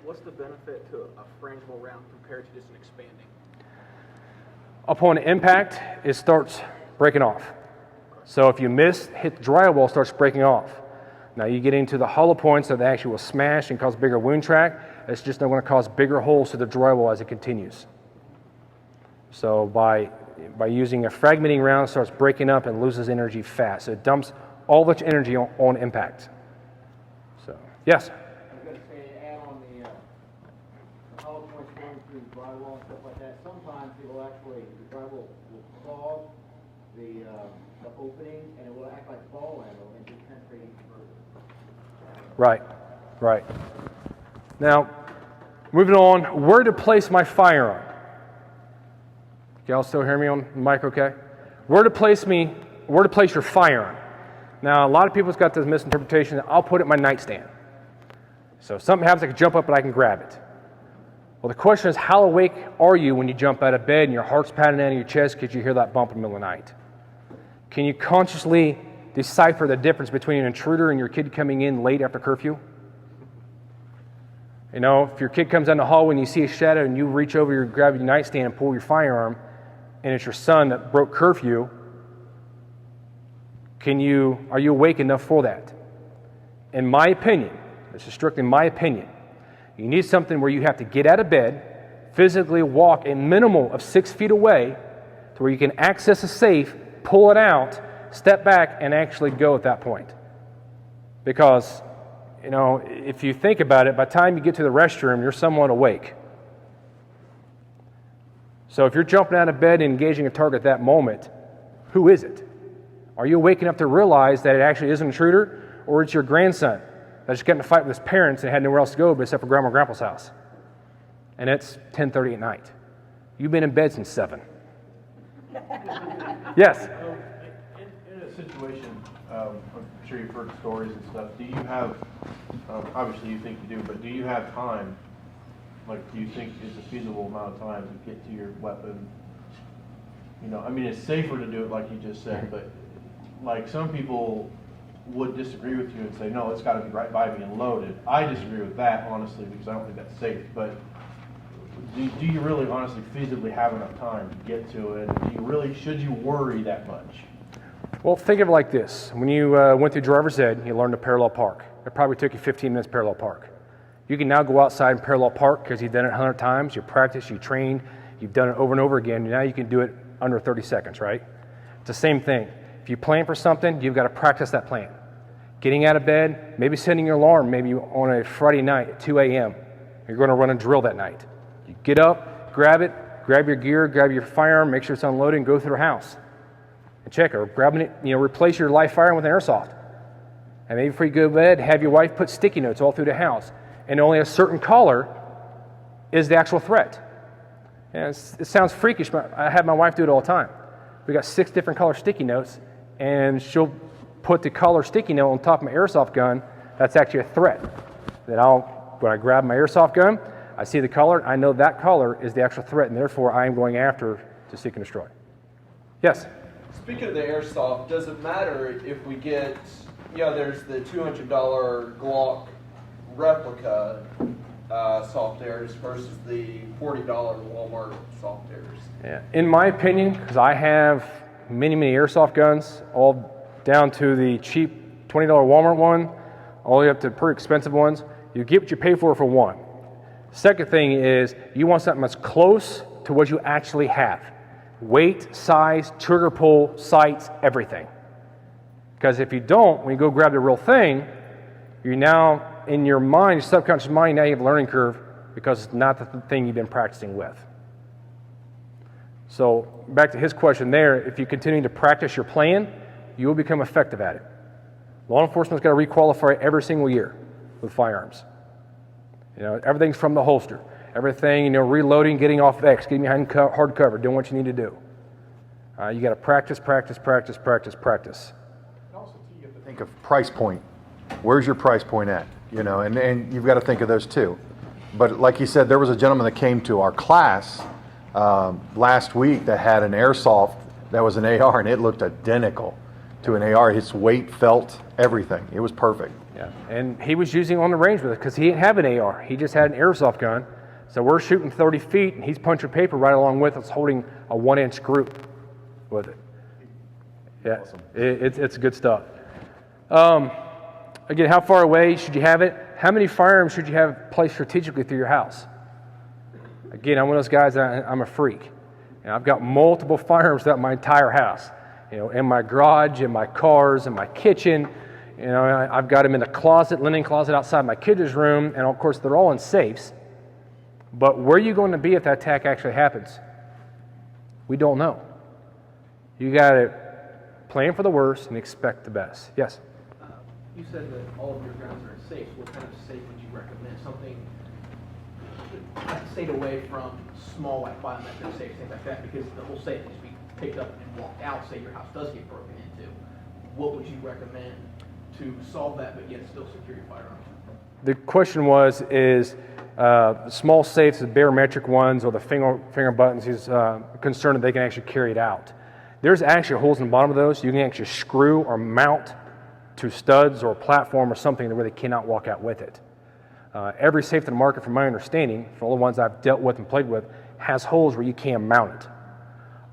What's the benefit to a frangible round compared to just an expanding? Upon impact, it starts breaking off. So if you hit the drywall, it starts breaking off. Now you get into the hollow points that actually will smash and cause bigger wound track. It's just not going to cause bigger holes to the drywall as it continues. So by using a fragmenting round, it starts breaking up and loses energy fast. So it dumps all of its energy on impact. So, yes? I was going to say, add on the hollow points going through the drywall and stuff like that. Sometimes it will actually, the drywall will clog the opening, and it will act like ball ammo and just penetrate even further. Right, right. Now, moving on, where to place my firearm? Y'all still hear me on the mic okay? Where to place your firearm? Now, a lot of people's got this misinterpretation that I'll put it in my nightstand. So if something happens, I can jump up and I can grab it. Well, the question is, how awake are you when you jump out of bed and your heart's pounding out of your chest because you hear that bump in the middle of the night? Can you consciously decipher the difference between an intruder and your kid coming in late after curfew? You know, if your kid comes down the hallway and you see a shadow and you reach over, you grab your nightstand and pull your firearm, and it's your son that broke curfew, are you awake enough for that? In my opinion, this is strictly my opinion, you need something where you have to get out of bed, physically walk a minimal of 6 feet away to where you can access a safe, pull it out, step back, and actually go at that point. Because, you know, if you think about it, by the time you get to the restroom, you're somewhat awake. So if you're jumping out of bed and engaging a target at that moment, who is it? Are you awake enough to realize that it actually is an intruder, or it's your grandson that just got in a fight with his parents and had nowhere else to go except for Grandma and Grandpa's house? and it's 10:30 at night. You've been in bed since 7. Yes? In a situation, I'm sure you've heard stories and stuff, do you have, obviously you think you do, but do you have time? Like, do you think it's a feasible amount of time to get to your weapon? You know, I mean, it's safer to do it like you just said, but like some people would disagree with you and say, no, it's got to be right by me and loaded. I disagree with that, honestly, because I don't think that's safe. But do you really, honestly, feasibly have enough time to get to it? Do you really, should you worry that much? Well, think of it like this. When you went through driver's ed, you learned to parallel park. It probably took you 15 minutes to parallel park. You can now go outside and parallel park because you've done it 100 times, you practiced, you trained, you've done it over and over again, and now you can do it under 30 seconds, right? It's the same thing. If you plan for something, you've got to practice that plan. Getting out of bed, maybe setting your alarm, maybe on a Friday night at 2 a.m. You're going to run a drill that night. You get up, grab it, grab your gear, grab your firearm, make sure it's unloaded, and go through the house. And check it, or grabbing it, replace your live firearm with an airsoft. And maybe before you go to bed, have your wife put sticky notes all through the house. And only a certain color is the actual threat. And it sounds freakish, but I have my wife do it all the time. We got 6 different color sticky notes, and she'll put the color sticky note on top of my airsoft gun. That's actually a threat. That when I grab my airsoft gun, I see the color, I know that color is the actual threat, and therefore I am going after to seek and destroy. Yes? Speaking of the airsoft, does it matter if we get, there's the $200 Glock replica soft airs versus the $40 Walmart soft airs? Yeah. In my opinion, because I have many airsoft guns, all down to the cheap $20 Walmart one, all the way up to pretty expensive ones, you get what you pay for one. Second thing is you want something that's close to what you actually have. Weight, size, trigger pull, sights, everything. Because if you don't, when you go grab the real thing, you're now, in your mind, your subconscious mind, now you have a learning curve because it's not the thing you've been practicing with. So back to his question there, if you continue to practice your plan, you will become effective at it. Law enforcement's got to requalify every single year with firearms. Everything's from the holster. Everything, reloading, getting off X, getting behind hard cover, doing what you need to do. You got to practice. And also, you have to think of price point. Where's your price point at? And you've got to think of those too. But like you said, there was a gentleman that came to our class last week that had an airsoft that was an AR, and it looked identical to an AR. His weight, felt, everything. It was perfect. Yeah, and he was using on the range with it because he didn't have an AR. He just had an airsoft gun. So we're shooting 30 feet, and he's punching paper right along with us, holding a 1-inch group with it. Yeah, awesome. It's good stuff. Again, how far away should you have it? How many firearms should you have placed strategically through your house? Again, I'm one of those guys, I'm a freak. And I've got multiple firearms throughout my entire house. In my garage, in my cars, in my kitchen. I've got them in the closet, linen closet outside my kids' room, and of course they're all in safes. But where are you going to be if that attack actually happens? We don't know. You got to plan for the worst and expect the best. Yes? You said that all of your grounds are safe. What kind of safe would you recommend? Something stayed away from small, like biometric safes, things like that, because the whole safe needs to be picked up and walked out, say your house does get broken into. What would you recommend to solve that, but yet still secure your firearms? The question is small safes, the barometric ones, or the finger buttons, he's concerned that they can actually carry it out. There's actually holes in the bottom of those. You can actually screw or mount to studs or a platform or something where they cannot walk out with it. Every safe in the market, from my understanding, for all the ones I've dealt with and played with, has holes where you can mount it.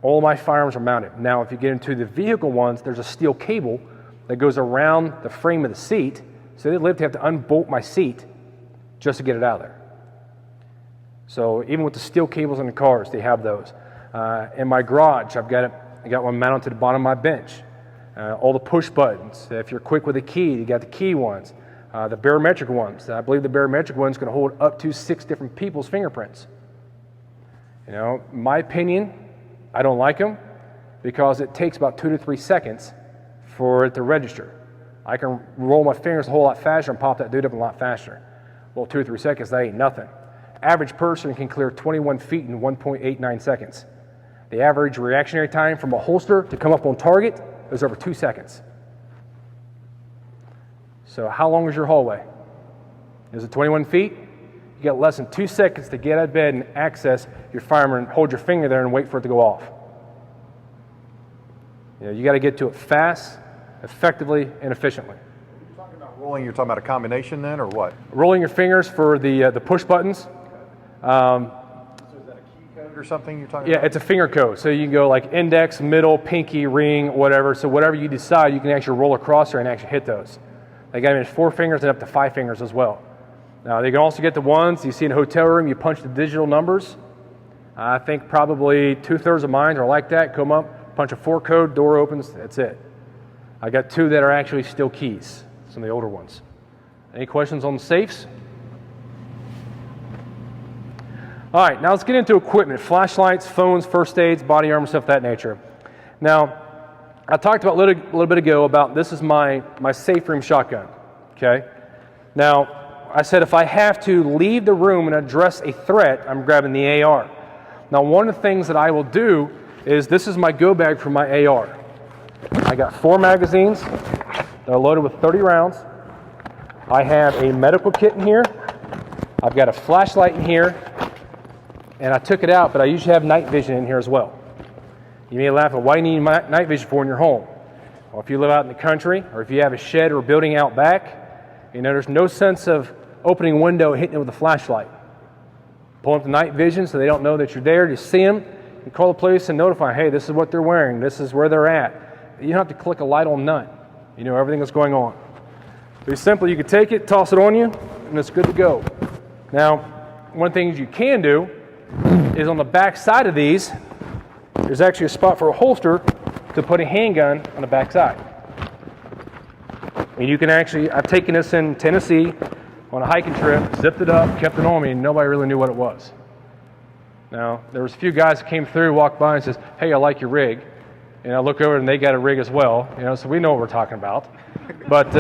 All my firearms are mounted. Now, if you get into the vehicle ones, there's a steel cable that goes around the frame of the seat, so they literally have to unbolt my seat just to get it out of there. So even with the steel cables in the cars, they have those. In my garage, I got one mounted to the bottom of my bench. All the push buttons. If you're quick with a key, you got the key ones. The barometric ones. I believe the barometric ones can hold up to 6 different people's fingerprints. My opinion, I don't like them because it takes about 2 to 3 seconds for it to register. I can roll my fingers a whole lot faster and pop that dude up a lot faster. Well, 2 or 3 seconds, that ain't nothing. Average person can clear 21 feet in 1.89 seconds. The average reactionary time from a holster to come up on target is over 2 seconds. So how long is your hallway? Is it 21 feet? You got less than 2 seconds to get out of bed and access your firearm and hold your finger there and wait for it to go off. You got to get to it fast, effectively, and efficiently. You're talking about rolling, you're talking about a combination then, or what? Rolling your fingers for the push buttons. So is that a key code or something you're talking about? Yeah, it's a finger code. So you can go like index, middle, pinky, ring, whatever. So whatever you decide, you can actually roll across there and actually hit those. They got them in 4 fingers and up to 5 fingers as well. Now, they can also get the ones you see in a hotel room. You punch the digital numbers. I think probably 2/3 of mine are like that. Come up, punch a 4 code, door opens, that's it. I got 2 that are actually still keys, some of the older ones. Any questions on the safes? All right, now let's get into equipment. Flashlights, phones, first aids, body armor, stuff of that nature. Now, I talked about a little bit ago about this is my safe room shotgun, okay? Now, I said if I have to leave the room and address a threat, I'm grabbing the AR. Now, one of the things that I will do is this is my go bag for my AR. I got 4 magazines that are loaded with 30 rounds. I have a medical kit in here. I've got a flashlight in here. And I took it out, but I usually have night vision in here as well. You may laugh at why you need night vision for in your home. Well, if you live out in the country, or if you have a shed or building out back, there's no sense of opening a window and hitting it with a flashlight. Pull up the night vision so they don't know that you're there. Just see them, and call the police and notify, hey, this is what they're wearing, this is where they're at. You don't have to click a light on none. You know everything that's going on. Very simple, you can take it, toss it on you, and it's good to go. Now, one of the things you can do is on the back side of these, there's actually a spot for a holster to put a handgun on the back side. And you can actually, I've taken this in Tennessee on a hiking trip, zipped it up, kept it on me, and nobody really knew what it was. Now, there was a few guys that came through, walked by and says, hey, I like your rig. And I look over and they got a rig as well, so we know what we're talking about. But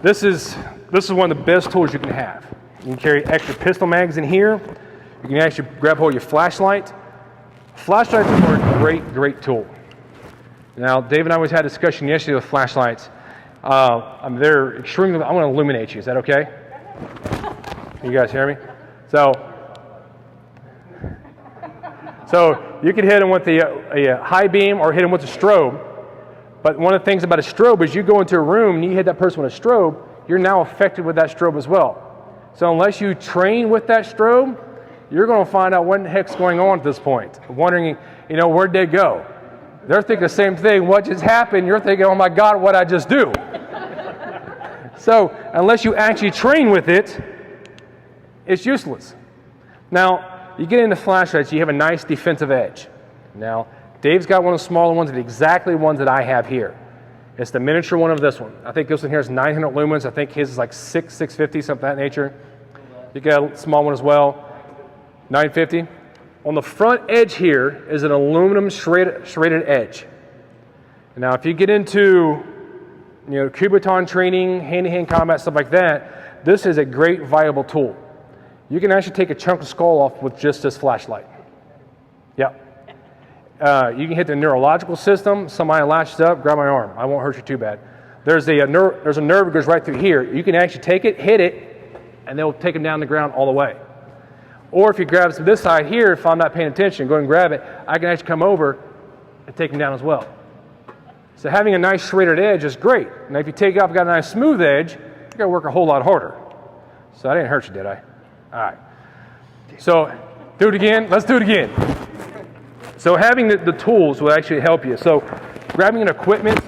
this is one of the best tools you can have. You can carry extra pistol mags in here. You can actually grab hold of your flashlight. Flashlights are a great, great tool. Now, Dave and I always had a discussion yesterday with flashlights. They're extremely, I want to illuminate you. Is that okay? Can you guys hear me? So you can hit them with a high beam or hit them with a strobe. But one of the things about a strobe is you go into a room and you hit that person with a strobe, you're now affected with that strobe as well. So unless you train with that strobe, you're going to find out what the heck's going on at this point. Wondering, where'd they go? They're thinking the same thing. What just happened? You're thinking, oh my God, what'd I just do? So unless you actually train with it, it's useless. Now, you get into flashlights, you have a nice defensive edge. Now, Dave's got one of the smaller ones, exactly the ones that I have here. It's the miniature one of this one. I think this one here is 900 lumens. I think his is like 650, something of that nature. You got a small one as well. 950. On the front edge here is an aluminum serrated edge. Now, if you get into, Kubotan training, hand-to-hand combat, stuff like that, this is a great, viable tool. You can actually take a chunk of skull off with just this flashlight. Yep. You can hit the neurological system. Somebody latches up, grab my arm. I won't hurt you too bad. There's a nerve that goes right through here. You can actually take it, hit it, and they'll take them down the ground all the way. Or if you grab this side here, if I'm not paying attention, go and grab it, I can actually come over and take them down as well. So having a nice serrated edge is great. Now if you take it off, got a nice smooth edge, you got to work a whole lot harder. So I didn't hurt you, did I? All right. So do it again. Let's do it again. So having the tools will actually help you. So grabbing an equipment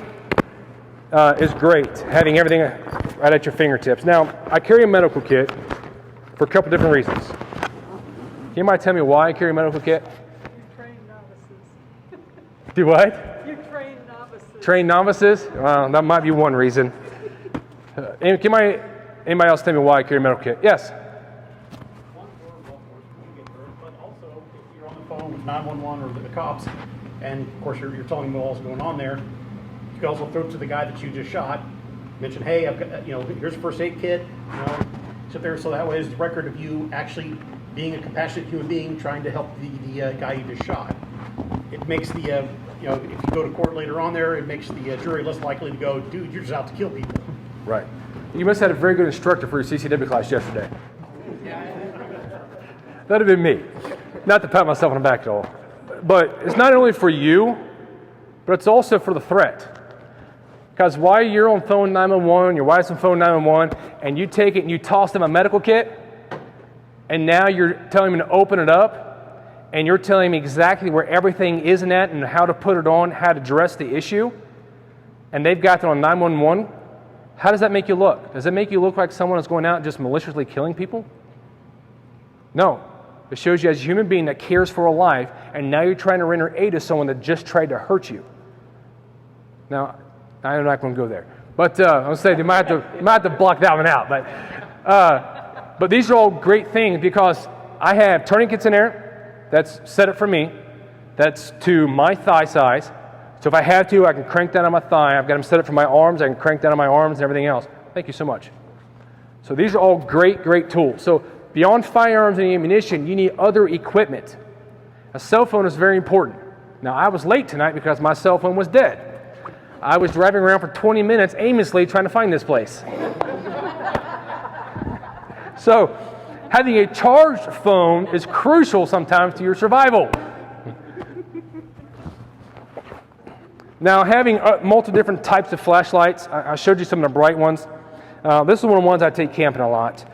is great. Having everything right at your fingertips. Now, I carry a medical kit for a couple different reasons. Can you might tell me why I carry a medical kit? You train novices. Do what? You train novices. Train novices? Well, that might be one reason. Anybody else tell me why I carry a medical kit? Yes? One, you get hurt, but also if you're on the phone with 911 or the cops, and of course you're telling them what's going on there, you can also throw it to the guy that you just shot. Mention, hey, I've got, here's a first aid kit. Sit there, so that way is the record of you actually being a compassionate human being, trying to help the guy you just shot. It makes the, you know, if you go to court later on there, it makes the jury less likely to go, dude, you're just out to kill people. Right. You must have had a very good instructor for your CCW class yesterday. That'd have been me. Not to pat myself on the back at all. But it's not only for you, but it's also for the threat. Because while you're on phone 911, your wife's on phone 911, and you take it and you toss them a medical kit, and now you're telling them to open it up, and you're telling them exactly where everything is in that and how to put it on, how to address the issue, and they've got it on 911, how does that make you look? Does it make you look like someone is going out and just maliciously killing people? No. It shows you as a human being that cares for a life, and now you're trying to render aid to someone that just tried to hurt you. Now, I'm not going to go there. But I was saying, you might have to block that one out. But these are all great things because I have tourniquets in there that's set up for me. That's to my thigh size. So if I have to, I can crank that on my thigh. I've got them set up for my arms. I can crank that on my arms and everything else. Thank you so much. So these are all great, great tools. So beyond firearms and ammunition, you need other equipment. A cell phone is very important. Now, I was late tonight because my cell phone was dead. I was driving around for 20 minutes aimlessly trying to find this place. So, having a charged phone is crucial sometimes to your survival. Now, having multiple different types of flashlights, I showed you some of the bright ones. This is one of the ones I take camping a lot.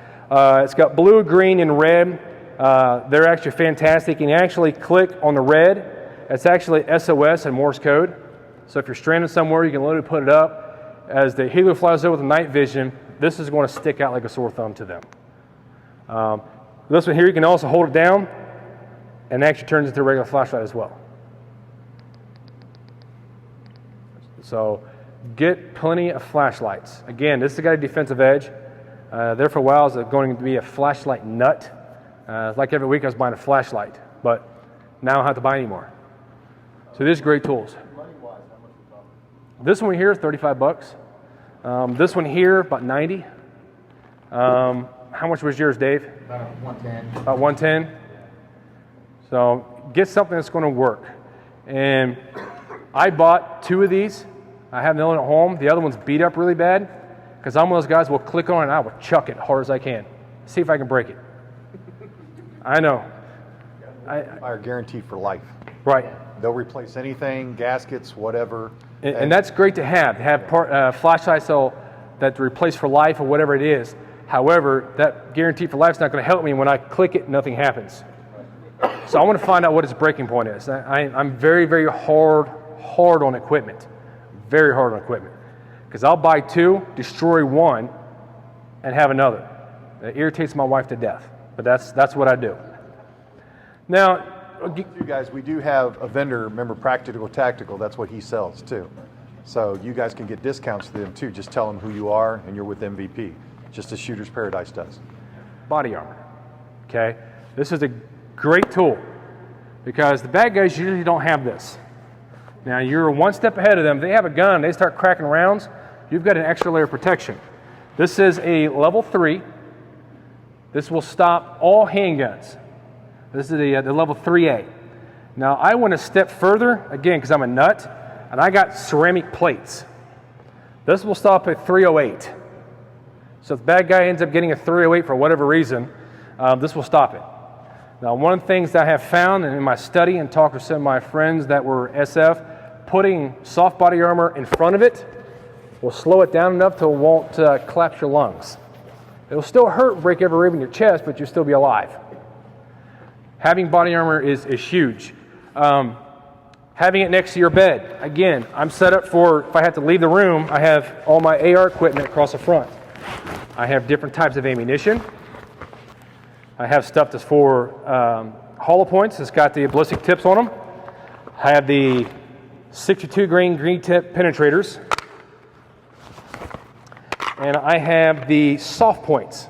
It's got blue, green, and red. They're actually fantastic. You can actually click on the red. It's actually SOS and Morse code. So if you're stranded somewhere, you can literally put it up. As the helo flies over with the night vision, this is going to stick out like a sore thumb to them. This one here, you can also hold it down, and it actually turns into a regular flashlight as well. So get plenty of flashlights. Again, this has got a defensive edge. There for a while, it's going to be a flashlight nut. Like every week I was buying a flashlight, but now I don't have to buy any more. So these are great tools. This one here is $35. This one here, about 90. How much was yours, Dave? About 110. About 110. So get something that's going to work. And I bought 2 of these. I have another one at home. The other one's beat up really bad because I'm one of those guys who will click on it and I will chuck it hard as I can. See if I can break it. I know. Are guaranteed for life. Right. They'll replace anything, gaskets, whatever. And that's great to have flashlights that replace for life or whatever it is. However, that guarantee for life is not going to help me when I click it, nothing happens. So I want to find out what its breaking point is. I'm very, very hard on equipment. Very hard on equipment. Because I'll buy 2, destroy 1, and have another. It irritates my wife to death. But that's what I do. Now, you guys, we do have a vendor, remember Practical Tactical, that's what he sells too. So you guys can get discounts to them too. Just tell them who you are and you're with MVP, just as Shooter's Paradise does. Body armor, okay? This is a great tool because the bad guys usually don't have this. Now you're one step ahead of them. They have a gun, they start cracking rounds, you've got an extra layer of protection. This is a level 3. This will stop all handguns. This is the level 3A. Now, I went a step further, again, because I'm a nut, and I got ceramic plates. This will stop at 308. So if the bad guy ends up getting a 308 for whatever reason, this will stop it. Now, one of the things that I have found in my study and talked with some of my friends that were SF, putting soft body armor in front of it will slow it down enough till it won't collapse your lungs. It will still hurt and break every rib in your chest, but you'll still be alive. Having body armor is huge. Having it next to your bed. Again, I'm set up for, if I have to leave the room, I have all my AR equipment across the front. I have different types of ammunition. I have stuff that's for hollow points. It's got the ballistic tips on them. I have the 62 grain green tip penetrators. And I have the soft points.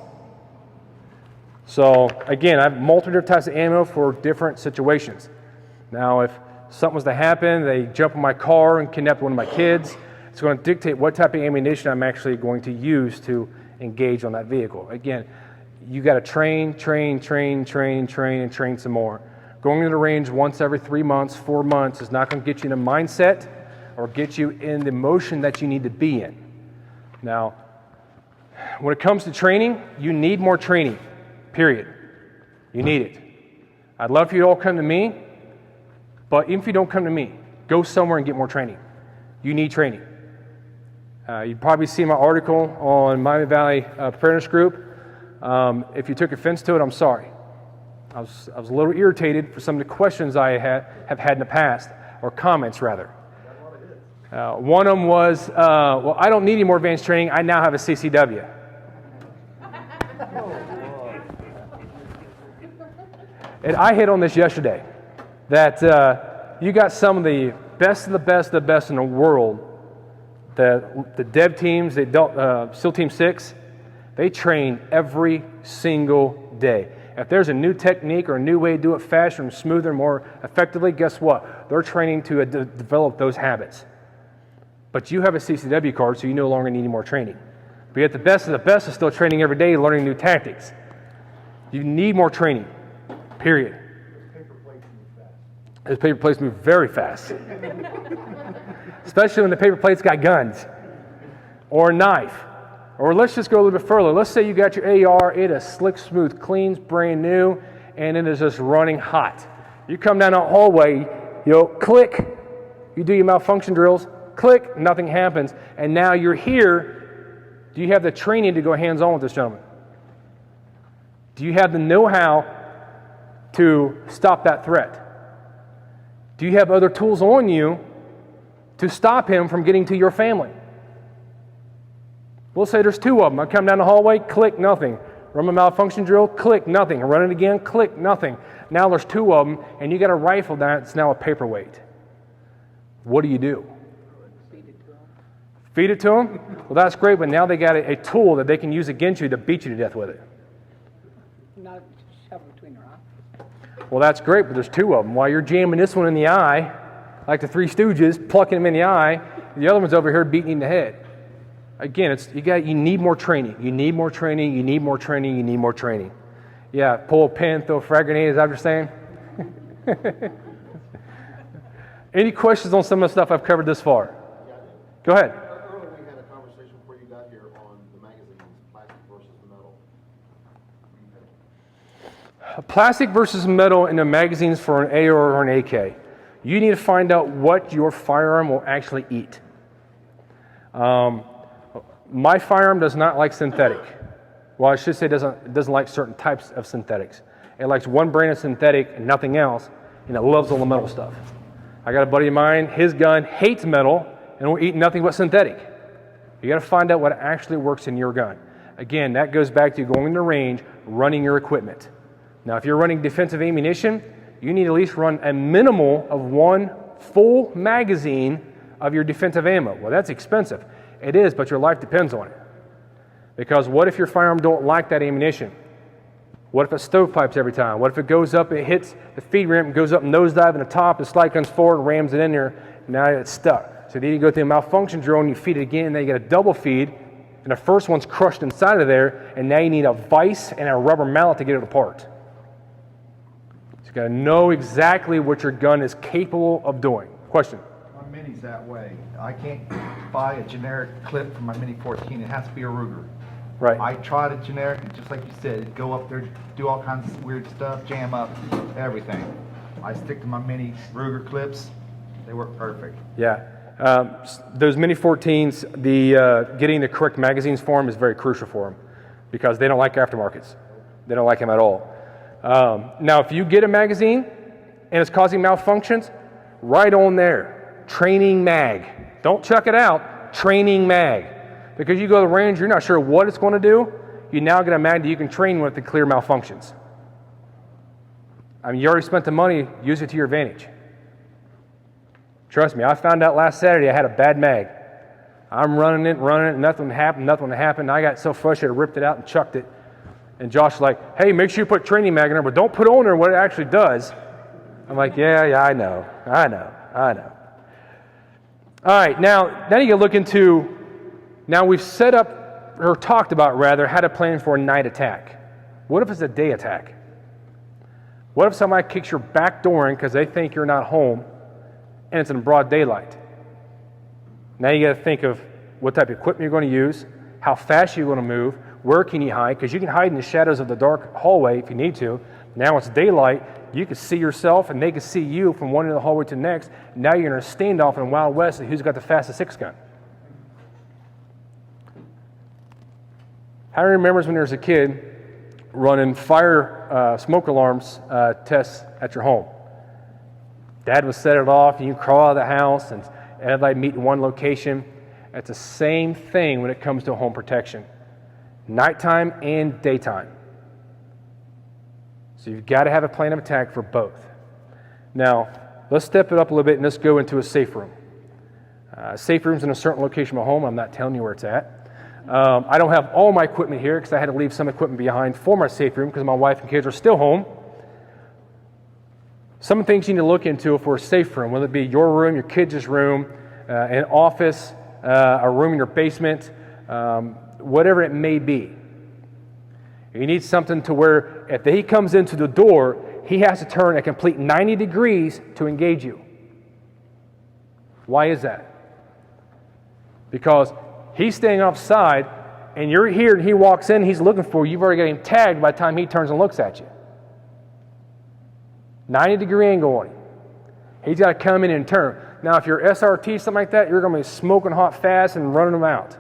So again, I have multiple different types of ammo for different situations. Now, if something was to happen, they jump in my car and kidnap one of my kids, it's going to dictate what type of ammunition I'm actually going to use to engage on that vehicle. Again, you got to train, and train some more. Going to the range once every 3 months, 4 months is not going to get you in a mindset or get you in the motion that you need to be in. Now, when it comes to training, you need more training, period. You need it. I'd love for you to all come to me, but even if you don't come to me, go somewhere and get more training. You need training. You've probably seen my article on Miami Valley Preparedness Group. If you took offense to it, I'm sorry. I was a little irritated for some of the questions I have had in the past, or comments rather. One of them was, well, I don't need any more advanced training. I now have a CCW. And I hit on this yesterday, that you got some of the best of the best of the best in the world. The dev teams, SEAL Team 6, they train every single day. If there's a new technique or a new way to do it faster and smoother and more effectively, guess what? They're training to develop those habits. But you have a CCW card, so you no longer need any more training. But yet the best of the best is still training every day, learning new tactics. You need more training, period. Those paper plates move very fast. Especially when the paper plate's got guns or a knife. Or let's just go a little bit further. Let's say you got your AR, it is slick, smooth, clean, brand new, and it is just running hot. You come down a hallway, click, you do your malfunction drills, click, nothing happens, and now you're here. Do you have the training to go hands-on with this gentleman? Do you have the know-how to stop that threat? Do you have other tools on you to stop him from getting to your family? We'll say there's two of them. I come down the hallway, click, nothing. Run my malfunction drill, click, nothing. Run it again, click, nothing. Now there's two of them, and you got a rifle that's now a paperweight. What do you do? Feed it to them? Well, that's great, but now they got a tool that they can use against you to beat you to death with it. Not shove it between their eyes. Well, that's great, but there's two of them. While you're jamming this one in the eye, like the Three Stooges, plucking him in the eye, the other one's over here beating him in the head. Again, you need more training. You need more training. You need more training. You need more training. Yeah, pull a pin, throw a frag grenade. Is that what you're saying? Any questions on some of the stuff I've covered this far? Go ahead. Earlier we had a conversation before you got here on the magazines, plastic versus metal. Plastic versus metal in the magazines for an AR or an AK. You need to find out what your firearm will actually eat. My firearm does not like synthetic. Well, I should say it doesn't like certain types of synthetics. It likes one brand of synthetic and nothing else, and it loves all the metal stuff. I got a buddy of mine, his gun hates metal and will eat nothing but synthetic. You got to find out what actually works in your gun. Again, that goes back to going to range, running your equipment. Now, if you're running defensive ammunition, you need to at least run a minimal of one full magazine of your defensive ammo. Well, that's expensive. It is, but your life depends on it. Because what if your firearm don't like that ammunition? What if it stovepipes every time? What if it goes up, it hits the feed ramp, goes up nosedive in the top, the slide comes forward and rams it in there, now it's stuck. So then you go through a malfunction drill and you feed it again, and then you get a double feed, and the first one's crushed inside of there, and now you need a vise and a rubber mallet to get it apart. So you got to know exactly what your gun is capable of doing. Question? My Mini's that way. I can't buy a generic clip for my Mini 14. It has to be a Ruger. Right. I tried a generic, and just like you said, go up there, do all kinds of weird stuff, jam up, everything. I stick to my Mini Ruger clips. They work perfect. Yeah. Those Mini 14s, getting the correct magazines for them is very crucial for them because they don't like aftermarkets. They don't like them at all. Now, if you get a magazine and it's causing malfunctions, right on there, training mag. Don't chuck it out, training mag. Because you go to the range, you're not sure what it's going to do. You now get a mag that you can train with to clear malfunctions. I mean, you already spent the money, use it to your advantage. Trust me, I found out last Saturday I had a bad mag. I'm running it, nothing happened. I got so frustrated, I ripped it out and chucked it. And Josh was like, hey, make sure you put training mag in there, but don't put on there what it actually does. I'm like, yeah, I know. All right, now you can look into, now we've set up, or talked about rather, how to plan for a night attack. What if it's a day attack? What if somebody kicks your back door in because they think you're not home and it's in broad daylight? Now you got to think of what type of equipment you're going to use, how fast you're going to move, where can you hide, because you can hide in the shadows of the dark hallway if you need to. Now it's daylight, you can see yourself and they can see you from one end of the hallway to the next. Now you're in a standoff in the Wild West of who's got the fastest 6-gun. How many remembers when there was a kid running fire smoke alarms tests at your home? Dad would set it off and you crawl out of the house and everybody meet in one location. It's the same thing when it comes to home protection. Nighttime and daytime. So you've got to have a plan of attack for both. Now, let's step it up a little bit and let's go into a safe room. Safe room's in a certain location of my home. I'm not telling you where it's at. I don't have all my equipment here because I had to leave some equipment behind for my safe room because my wife and kids are still home. Some things you need to look into for a safe room, whether it be your room, your kids' room, an office, a room in your basement, whatever it may be. You need something to where if he comes into the door, he has to turn a complete 90 degrees to engage you. Why is that? Because he's staying offside, and you're here, and he walks in, he's looking for you. You've already got him tagged by the time he turns and looks at you. 90-degree angle on him. He's got to come in and turn. Now, if you're SRT, something like that, you're going to be smoking hot fast and running them out.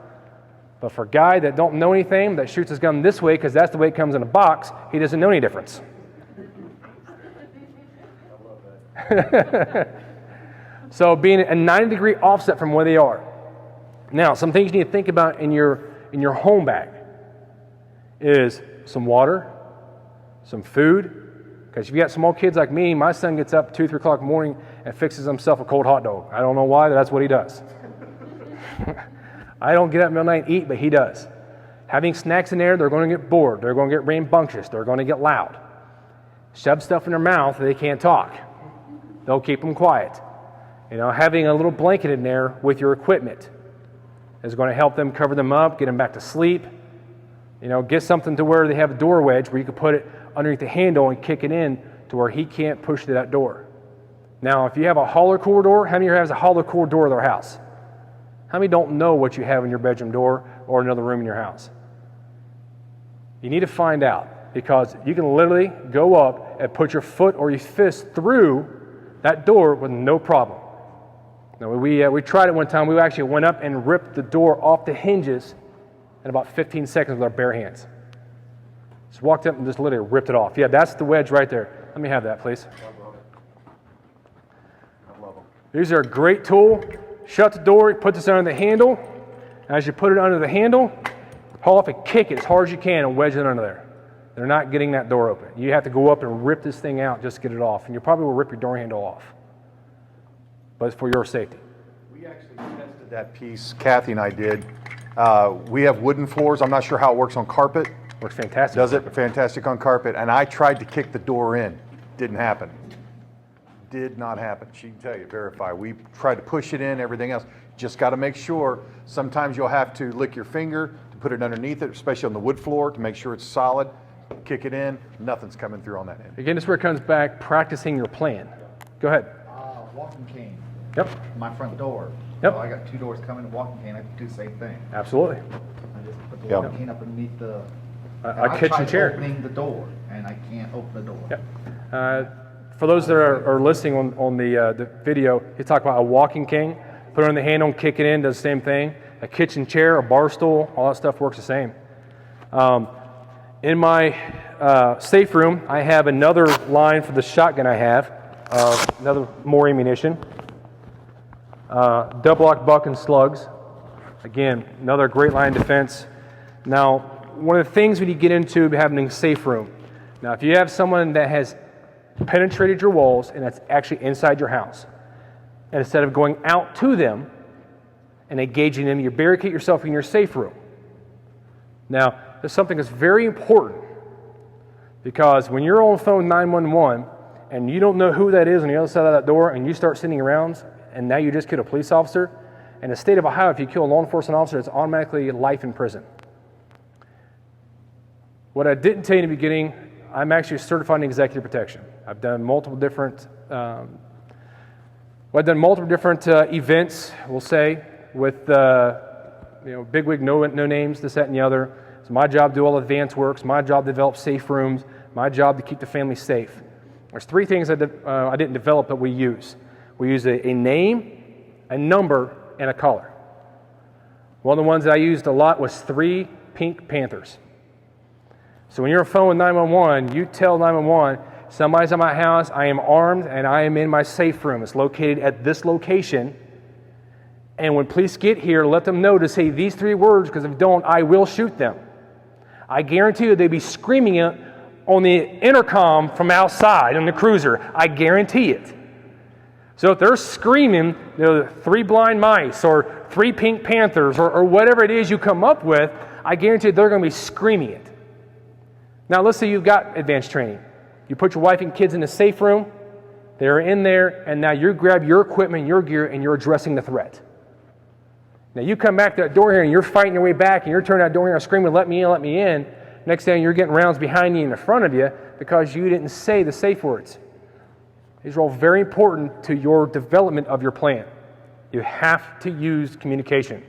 But for a guy that don't know anything, that shoots his gun this way because that's the way it comes in a box, he doesn't know any difference. So being a 90-degree offset from where they are. Now, some things you need to think about in your home bag is some water, some food, because if you got small kids like me, my son gets up 2, 3 o'clock in the morning and fixes himself a cold hot dog. I don't know why, but that's what he does. I don't get up in the middle of the night and eat, but he does. Having snacks in there, they're going to get bored. They're going to get rambunctious. They're going to get loud. Shove stuff in their mouth, they can't talk. They'll keep them quiet. Having a little blanket in there with your equipment is going to help them cover them up, get them back to sleep. Get something to where they have a door wedge where you can put it underneath the handle and kick it in to where he can't push to that door. Now, if you have a hollow core door, how many of you has a hollow core door of their house? How many don't know what you have in your bedroom door or another room in your house? You need to find out, because you can literally go up and put your foot or your fist through that door with no problem. Now, we tried it one time. We actually went up and ripped the door off the hinges in about 15 seconds with our bare hands. Just walked up and just literally ripped it off. Yeah, that's the wedge right there. Let me have that, please. These are a great tool. Shut the door, put this under the handle. As you put it under the handle, haul off and kick it as hard as you can and wedge it under there. They're not getting that door open. You have to go up and rip this thing out just to get it off. And you probably will rip your door handle off. But it's for your safety. We actually tested that piece, Kathy and I did. We have wooden floors. I'm not sure how it works on carpet. Works fantastic. Does it? Fantastic on carpet. And I tried to kick the door in. Didn't happen. Did not happen. She can tell you, verify. We tried to push it in, everything else. Just got to make sure. Sometimes you'll have to lick your finger to put it underneath it, especially on the wood floor, to make sure it's solid. Kick it in. Nothing's coming through on that end. Again, this is where it comes back, practicing your plan. Go ahead. Walking cane. Yep. My front door. Yep. So I got 2 doors coming, a walking cane. I can do the same thing. Absolutely. I just put the walking cane up underneath the a kitchen chair. Opening the door, and I can't open the door. Yep. For those that are listening on the video, he talked about a walking cane. Put it on the handle, kick it in, does the same thing. A kitchen chair, a bar stool, all that stuff works the same. In my safe room, I have another line for the shotgun I have, another more ammunition. Double-lock buck and slugs. Again, another great line of defense. Now, one of the things when you get into having a safe room, now if you have someone that has penetrated your walls and that's actually inside your house, and instead of going out to them and engaging them, you barricade yourself in your safe room. Now, there's something that's very important, because when you're on the phone 911 and you don't know who that is on the other side of that door, and you start sending rounds, and now you just killed a police officer, in the state of Ohio, if you kill a law enforcement officer, it's automatically life in prison. What I didn't tell you in the beginning, I'm actually certified in executive protection. I've done multiple different events, we'll say, with bigwig, no names, this, that, and the other. It's my job to do all the advanced work. It's my job to develop safe rooms. My job to keep the family safe. There's three things I didn't develop that we use. We use a name, a number, and a color. One of the ones that I used a lot was 3 pink panthers. So when you're on the phone with 911, you tell 911, somebody's at my house, I am armed, and I am in my safe room. It's located at this location. And when police get here, let them know to say these 3 words, because if you don't, I will shoot them. I guarantee you they'd be screaming it on the intercom from outside on the cruiser. I guarantee it. So if they're screaming, 3 blind mice or 3 pink panthers or whatever it is you come up with, I guarantee they're going to be screaming it. Now let's say you've got advanced training. You put your wife and kids in a safe room, they're in there, and now you grab your equipment, your gear, and you're addressing the threat. Now you come back to that door here and you're fighting your way back and you're turning that door here and screaming, let me in, let me in. Next thing you're getting rounds behind you and in front of you because you didn't say the safe words. These are all very important to your development of your plan. You have to use communication.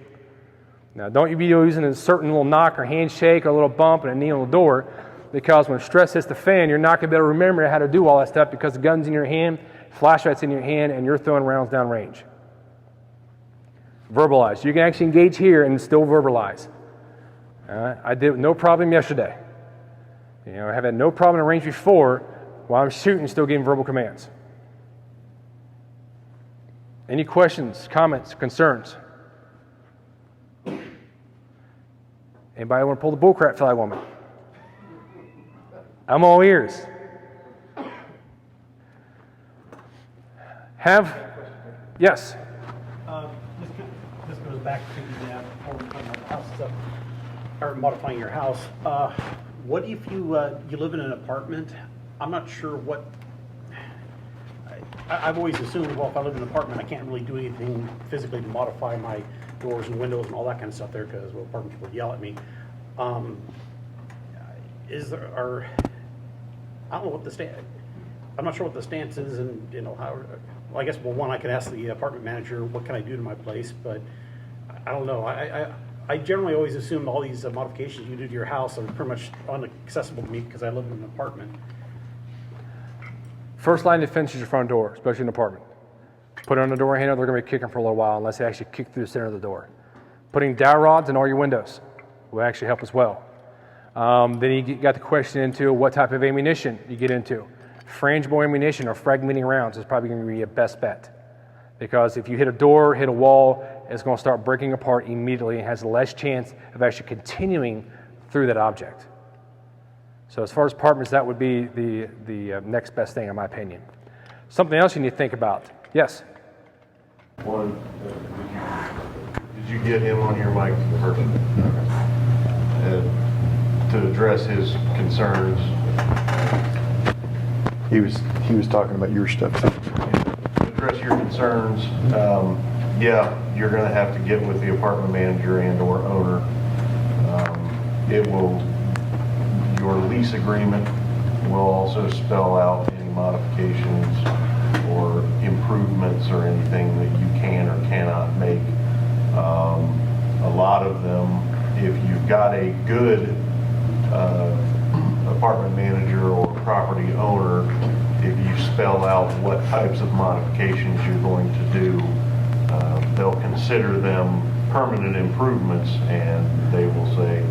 Now don't you be using a certain little knock or handshake or a little bump and a knee on the door, because when stress hits the fan, you're not going to be able to remember how to do all that stuff because the gun's in your hand, flashlight's in your hand, and you're throwing rounds down range. Verbalize. You can actually engage here and still verbalize. I did it with no problem yesterday. I have had no problem in range before while I'm shooting still giving verbal commands. Any questions, comments, concerns? Anybody want to pull the bullcrap flag on me? I'm all ears. Yes. This goes back to the house stuff, or modifying your house. What if you live in an apartment? I'm not sure what. I've always assumed, well, if I live in an apartment, I can't really do anything physically to modify my doors and windows and all that kind of stuff there because apartment people yell at me. I don't know what I'm not sure what the stance is, and how. Well, I guess one I could ask the apartment manager, what can I do to my place? But I don't know. I generally always assume all these modifications you do to your house are pretty much inaccessible to me because I live in an apartment. First line of defense is your front door, especially in an apartment. Put it on the door handle, they're going to be kicking for a little while unless they actually kick through the center of the door. Putting dowel rods in all your windows will actually help as well. Then you got the question into what type of ammunition you get into. Frangible ammunition or fragmenting rounds is probably going to be your best bet. Because if you hit a door, hit a wall, it's going to start breaking apart immediately and has less chance of actually continuing through that object. So as far as apartments, that would be the next best thing in my opinion. Something else you need to think about. Yes? One, did you get him on your mic first? To address his concerns. He was talking about your stuff too. To address your concerns, yeah, you're going to have to get with the apartment manager and/or owner. Your lease agreement will also spell out any modifications or improvements or anything that you can or cannot make. A lot of them, if you've got a good apartment manager or property owner, if you spell out what types of modifications you're going to do, they'll consider them permanent improvements, and they will say,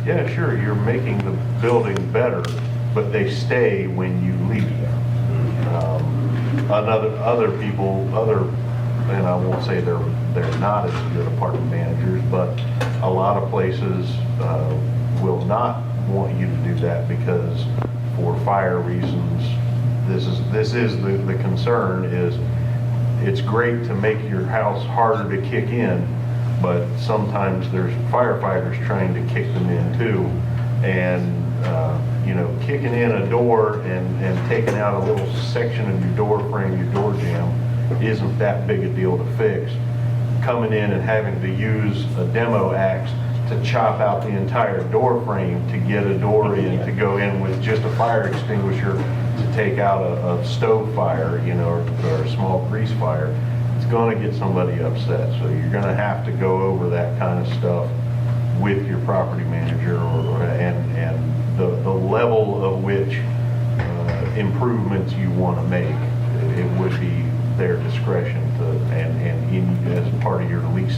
yeah, sure, you're making the building better, but they stay when you leave. Other people, and I won't say they're not as good apartment managers, but a lot of places will not want you to do that because for fire reasons. This is the concern is it's great to make your house harder to kick in, but sometimes there's firefighters trying to kick them in too, and kicking in a door and taking out a little section of your door frame, your door jamb, isn't that big a deal to fix. Coming in and having to use a demo axe to chop out the entire door frame to get a door in, to go in with just a fire extinguisher to take out a stove fire, you know, or a small grease fire. It's going to get somebody upset. So you're going to have to go over that kind of stuff with your property manager, and the level of which improvements you want to make. It would be their discretion to, and as part of your lease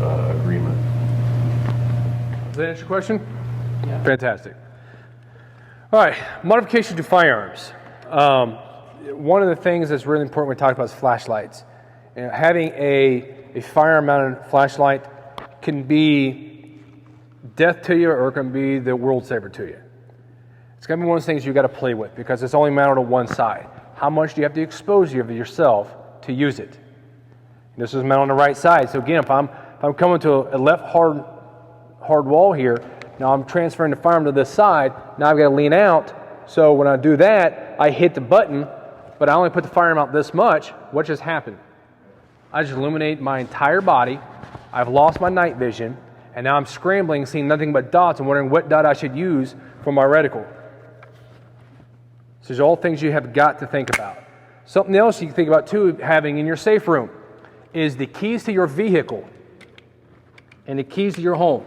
agreement. Does that answer your question? Yeah. Fantastic. All right, modification to firearms. One of the things that's really important when we talk about is flashlights. You know, having a firearm-mounted flashlight can be death to you, or it can be the world saver to you. It's going to be one of those things you've got to play with because it's only mounted on one side. How much do you have to expose yourself to use it? This is mounted on the right side. So again, if I'm coming to a left hard wall here, now I'm transferring the firearm to this side. Now I've got to lean out. So when I do that, I hit the button, but I only put the firearm out this much. What just happened? I just illuminate my entire body. I've lost my night vision, and now I'm scrambling, seeing nothing but dots, and wondering what dot I should use for my reticle. So these are all things you have got to think about. Something else you can think about too, having in your safe room, is the keys to your vehicle and the keys to your home.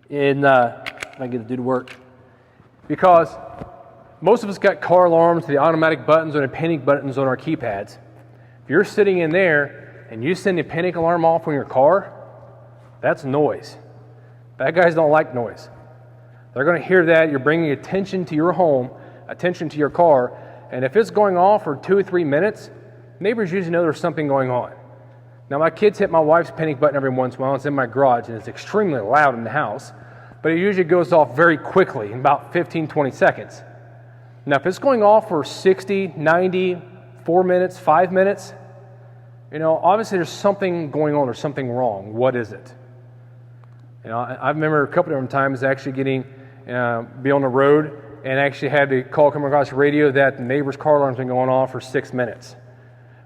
If I get to do the work. Because most of us got car alarms, the automatic buttons, or the panic buttons on our keypads. If you're sitting in there and you send a panic alarm off on your car, that's noise. Bad guys don't like noise. They're going to hear that. You're bringing attention to your home, attention to your car, and if it's going off for 2 or 3 minutes, neighbors usually know there's something going on. Now, my kids hit my wife's panic button every once in a while. It's in my garage, and it's extremely loud in the house, but it usually goes off very quickly, in about 15, 20 seconds. Now, if it's going off for 60, 90, 4 minutes, 5 minutes, you know, obviously there's something going on or something wrong. What is it? You know, I remember a couple of different times actually be on the road and actually had the call come across the radio that the neighbor's car alarm's been going off for 6 minutes.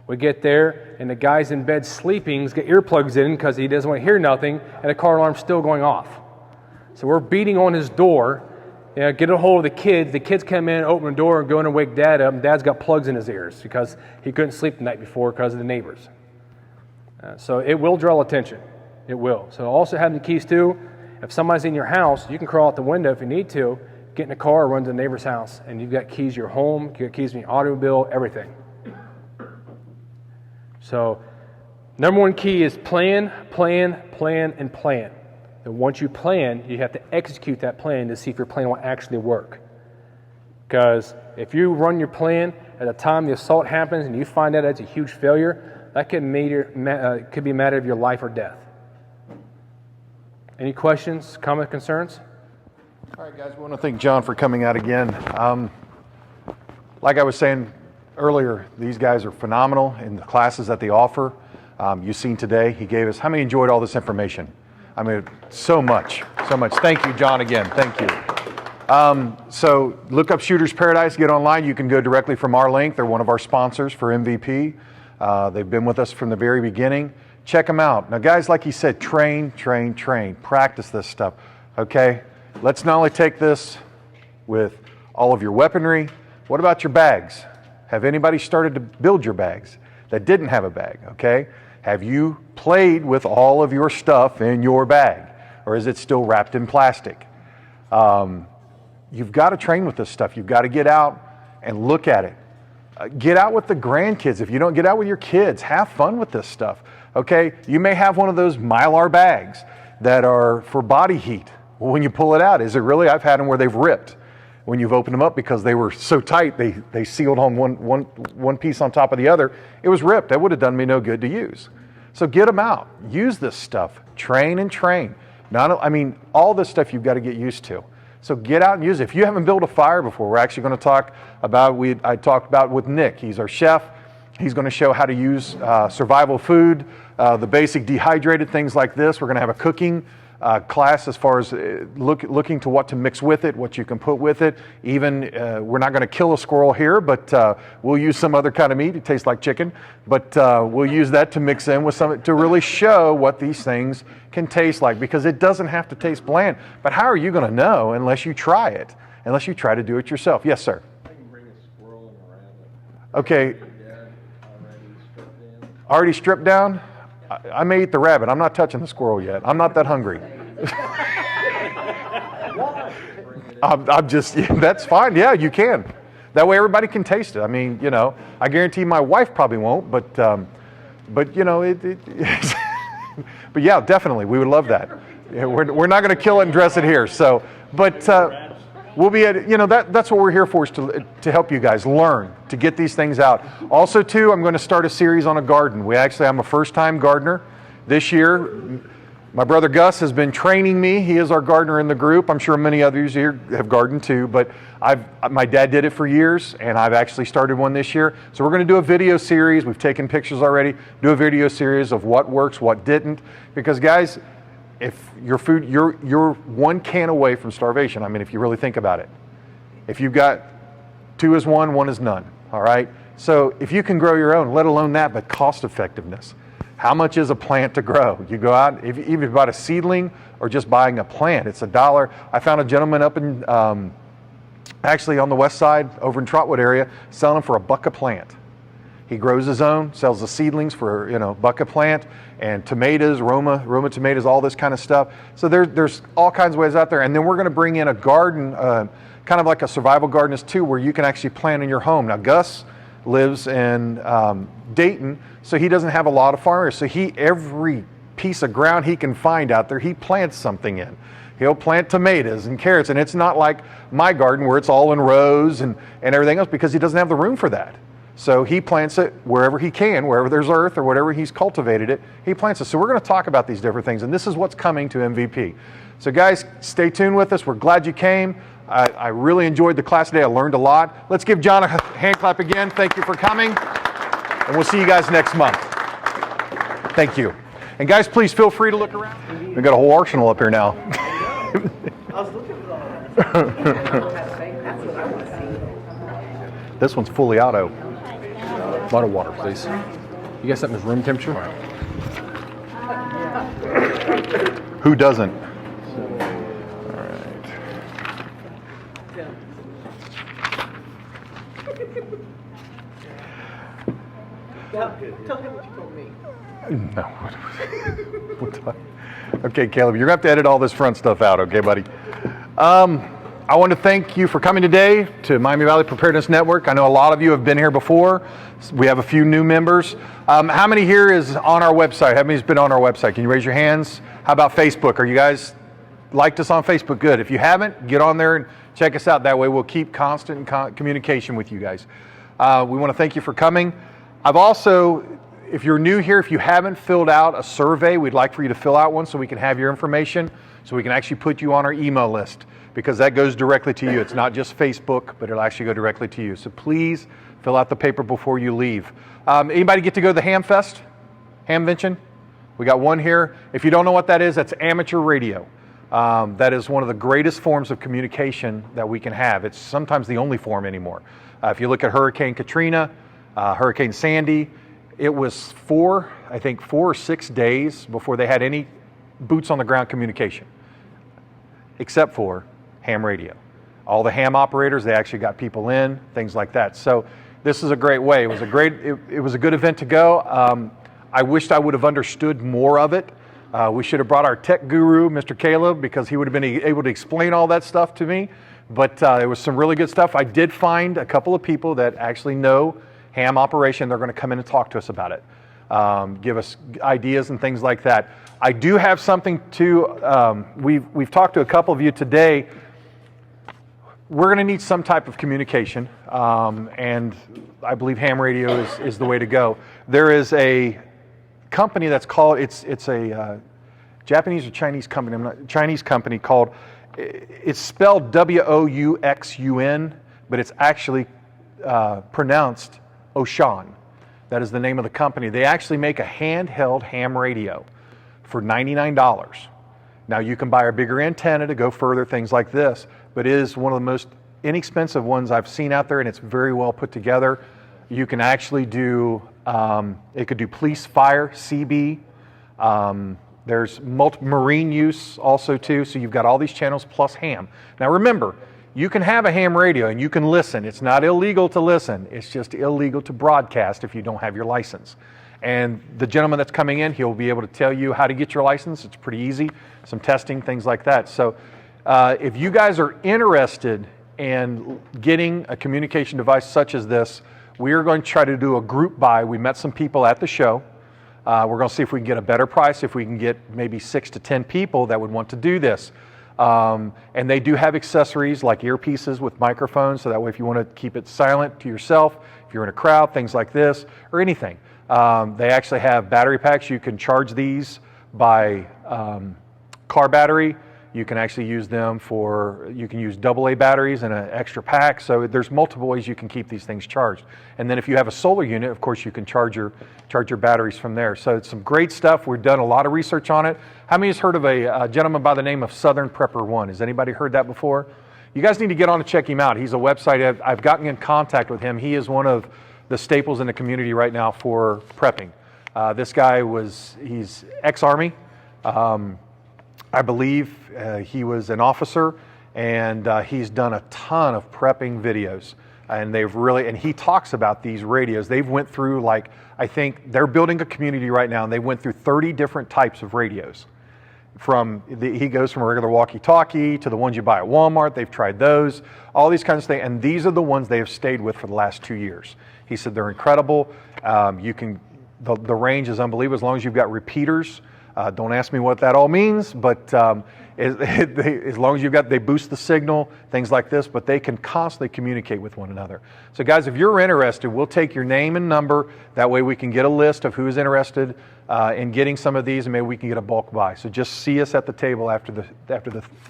We get there, and the guy's in bed sleeping. He's got earplugs in because he doesn't want to hear nothing, and the car alarm's still going off. So we're beating on his door, get a hold of the kids. The kids come in, open the door, and go in and wake Dad up, and Dad's got plugs in his ears because he couldn't sleep the night before because of the neighbors. So it will draw attention. It will. So also having the keys too. If somebody's in your house, you can crawl out the window if you need to, get in the car, run to the neighbor's house, and you've got keys to your home, you've got keys to your automobile, everything. So, number one key is plan, plan, plan, and plan. And once you plan, you have to execute that plan to see if your plan will actually work. Because if you run your plan at the time the assault happens and you find out it's a huge failure, that could be a matter of your life or death. Any questions, comments, concerns? All right, guys, we want to thank John for coming out again. Like I was saying earlier, these guys are phenomenal in the classes that they offer. You've seen today, he gave us, how many enjoyed all this information? I mean, so much. Thank you, John, again. Thank you. So look up Shooter's Paradise, get online. You can go directly from our link. They're one of our sponsors for MVP. They've been with us from the very beginning. Check them out. Now, guys, like he said, train. Practice this stuff, okay? Let's not only take this with all of your weaponry. What about your bags? Have anybody started to build your bags that didn't have a bag, okay? Have you played with all of your stuff in your bag, or is it still wrapped in plastic? You've got to train with this stuff. You've got to get out and look at it. Get out with the grandkids. If you don't get out with your kids, have fun with this stuff, okay? You may have one of those Mylar bags that are for body heat. Well, when you pull it out, is it really? I've had them where they've ripped when you've opened them up because they were so tight, they sealed on one piece on top of the other. It was ripped. That would have done me no good to use. So get them out. Use this stuff. Train. All this stuff you've got to get used to. So get out and use it. If you haven't built a fire before, we're actually going to talk about, I talked about with Nick. He's our chef. He's going to show how to use survival food, the basic dehydrated things like this. We're going to have a cooking class as far as looking to what to mix with it, what you can put with it. Even we're not going to kill a squirrel here, but we'll use some other kind of meat. It tastes like chicken, but we'll use that to mix in with some to really show what these things can taste like, because it doesn't have to taste bland. But how are you going to know unless you try it? Unless you try to do it yourself. Yes, sir. I can bring a squirrel and a rabbit. Okay. Dead, already stripped in. Already stripped down? I may eat the rabbit. I'm not touching the squirrel yet. I'm not that hungry. I'm just, that's fine. Yeah, you can. That way everybody can taste it. I mean, you know, I guarantee my wife probably won't, but you know, but yeah, definitely. We would love that. Yeah, we're not going to kill it and dress it here. So, but we'll be at, you know, that's what we're here for, is to help you guys learn, to get these things out. Also, too, I'm going to start a series on a garden. I'm a first-time gardener this year. My brother Gus has been training me. He is our gardener in the group. I'm sure many others here have gardened too, but my dad did it for years, and I've actually started one this year. So we're going to do a video series. We've taken pictures already. Do a video series of what works, what didn't, because guys, if your food, you're one can away from starvation. I mean, if you really think about it. If you've got 2 is 1, 1 is none, all right? So if you can grow your own, let alone that, but cost effectiveness. How much is a plant to grow? You go out, even if you bought a seedling or just buying a plant, it's $1. I found a gentleman up in, actually on the west side, over in Trotwood area, selling them for $1 a plant. He grows his own, sells the seedlings for, you know, $1 a plant, and tomatoes, Roma tomatoes, all this kind of stuff. So there's all kinds of ways out there. And then we're going to bring in a garden, kind of like a survival garden too, where you can actually plant in your home. Now, Gus lives in Dayton, so he doesn't have a lot of farmers. So every piece of ground he can find out there, he plants something in. He'll plant tomatoes and carrots, and it's not like my garden where it's all in rows and everything else, because he doesn't have the room for that. So he plants it wherever he can, wherever there's earth or whatever he's cultivated it, he plants it. So we're going to talk about these different things, and this is what's coming to MVP. So guys, stay tuned with us. We're glad you came. I really enjoyed the class today. I learned a lot. Let's give John a hand clap again. Thank you for coming, and we'll see you guys next month. Thank you. And guys, please feel free to look around. We've got a whole arsenal up here now. This one's fully auto. A lot of water, please. You got something that's room temperature? Who doesn't? Tell him what you told me. No. Okay, Caleb, you're going to have to edit all this front stuff out, okay, buddy? I want to thank you for coming today to Miami Valley Preparedness Network. I know a lot of you have been here before. We have a few new members. How many here is on our website? How many's been on our website? Can you raise your hands? How about Facebook? Are you guys liked us on Facebook? Good. If you haven't, get on there and check us out. That way we'll keep constant communication with you guys. We want to thank you for coming. I've also, if you're new here, if you haven't filled out a survey, we'd like for you to fill out one so we can have your information, so we can actually put you on our email list, because that goes directly to you. It's not just Facebook, but it'll actually go directly to you. So please fill out the paper before you leave. Anybody get to go to the Ham Fest? Hamvention? We got one here. If you don't know what that is, that's amateur radio. That is one of the greatest forms of communication that we can have. It's sometimes the only form anymore. If you look at Hurricane Katrina, Hurricane Sandy, it was 4 or 6 days before they had any boots on the ground communication, except for ham radio. All the ham operators, they actually got people in, things like that. So this is a great way. It was a good event to go. I wished I would have understood more of it. We should have brought our tech guru, Mr. Caleb, because he would have been able to explain all that stuff to me. But there was some really good stuff. I did find a couple of people that actually know ham operation. They're going to come in and talk to us about it, give us ideas and things like that. I do have something to, we've talked to a couple of you today. We're going to need some type of communication, and I believe ham radio is the way to go. There is a company that's called, it's a Japanese or Chinese company, Chinese company called, it's spelled Wouxun, but it's actually pronounced Oshan. That is the name of the company. They actually make a handheld ham radio for $99. Now you can buy a bigger antenna to go further, things like this, but it is one of the most inexpensive ones I've seen out there, and it's very well put together. You can actually do, it could do police, fire, CB. There's marine use also too, so you've got all these channels plus ham. Now remember, you can have a ham radio and you can listen. It's not illegal to listen. It's just illegal to broadcast if you don't have your license. And the gentleman that's coming in, he'll be able to tell you how to get your license. It's pretty easy, some testing, things like that. So if you guys are interested in getting a communication device such as this, we are going to try to do a group buy. We met some people at the show. We're going to see if we can get a better price, if we can get maybe 6 to 10 people that would want to do this. And they do have accessories like earpieces with microphones, so that way if you want to keep it silent to yourself, if you're in a crowd, things like this, or anything. They actually have battery packs. You can charge these by car battery. You can actually use them for, you can use AA batteries in an extra pack. So there's multiple ways you can keep these things charged. And then if you have a solar unit, of course, you can charge your batteries from there. So it's some great stuff. We've done a lot of research on it. How many has heard of a gentleman by the name of Southern Prepper One? Has anybody heard that before? You guys need to get on and check him out. He's a website. I've gotten in contact with him. He is one of the staples in the community right now for prepping. This guy he's ex-Army. I believe he was an officer, and he's done a ton of prepping videos. And and he talks about these radios. They've went through, like, I think they're building a community right now, and they went through 30 different types of radios. He goes from a regular walkie-talkie to the ones you buy at Walmart. They've tried those, all these kinds of things, and these are the ones they have stayed with for the last 2 years. He said they're incredible. The range is unbelievable as long as you've got repeaters. Don't ask me what that all means, but as long as they boost the signal, things like this, but they can constantly communicate with one another. So guys, if you're interested, we'll take your name and number. That way we can get a list of who's interested in getting some of these, and maybe we can get a bulk buy. So just see us at the table after the.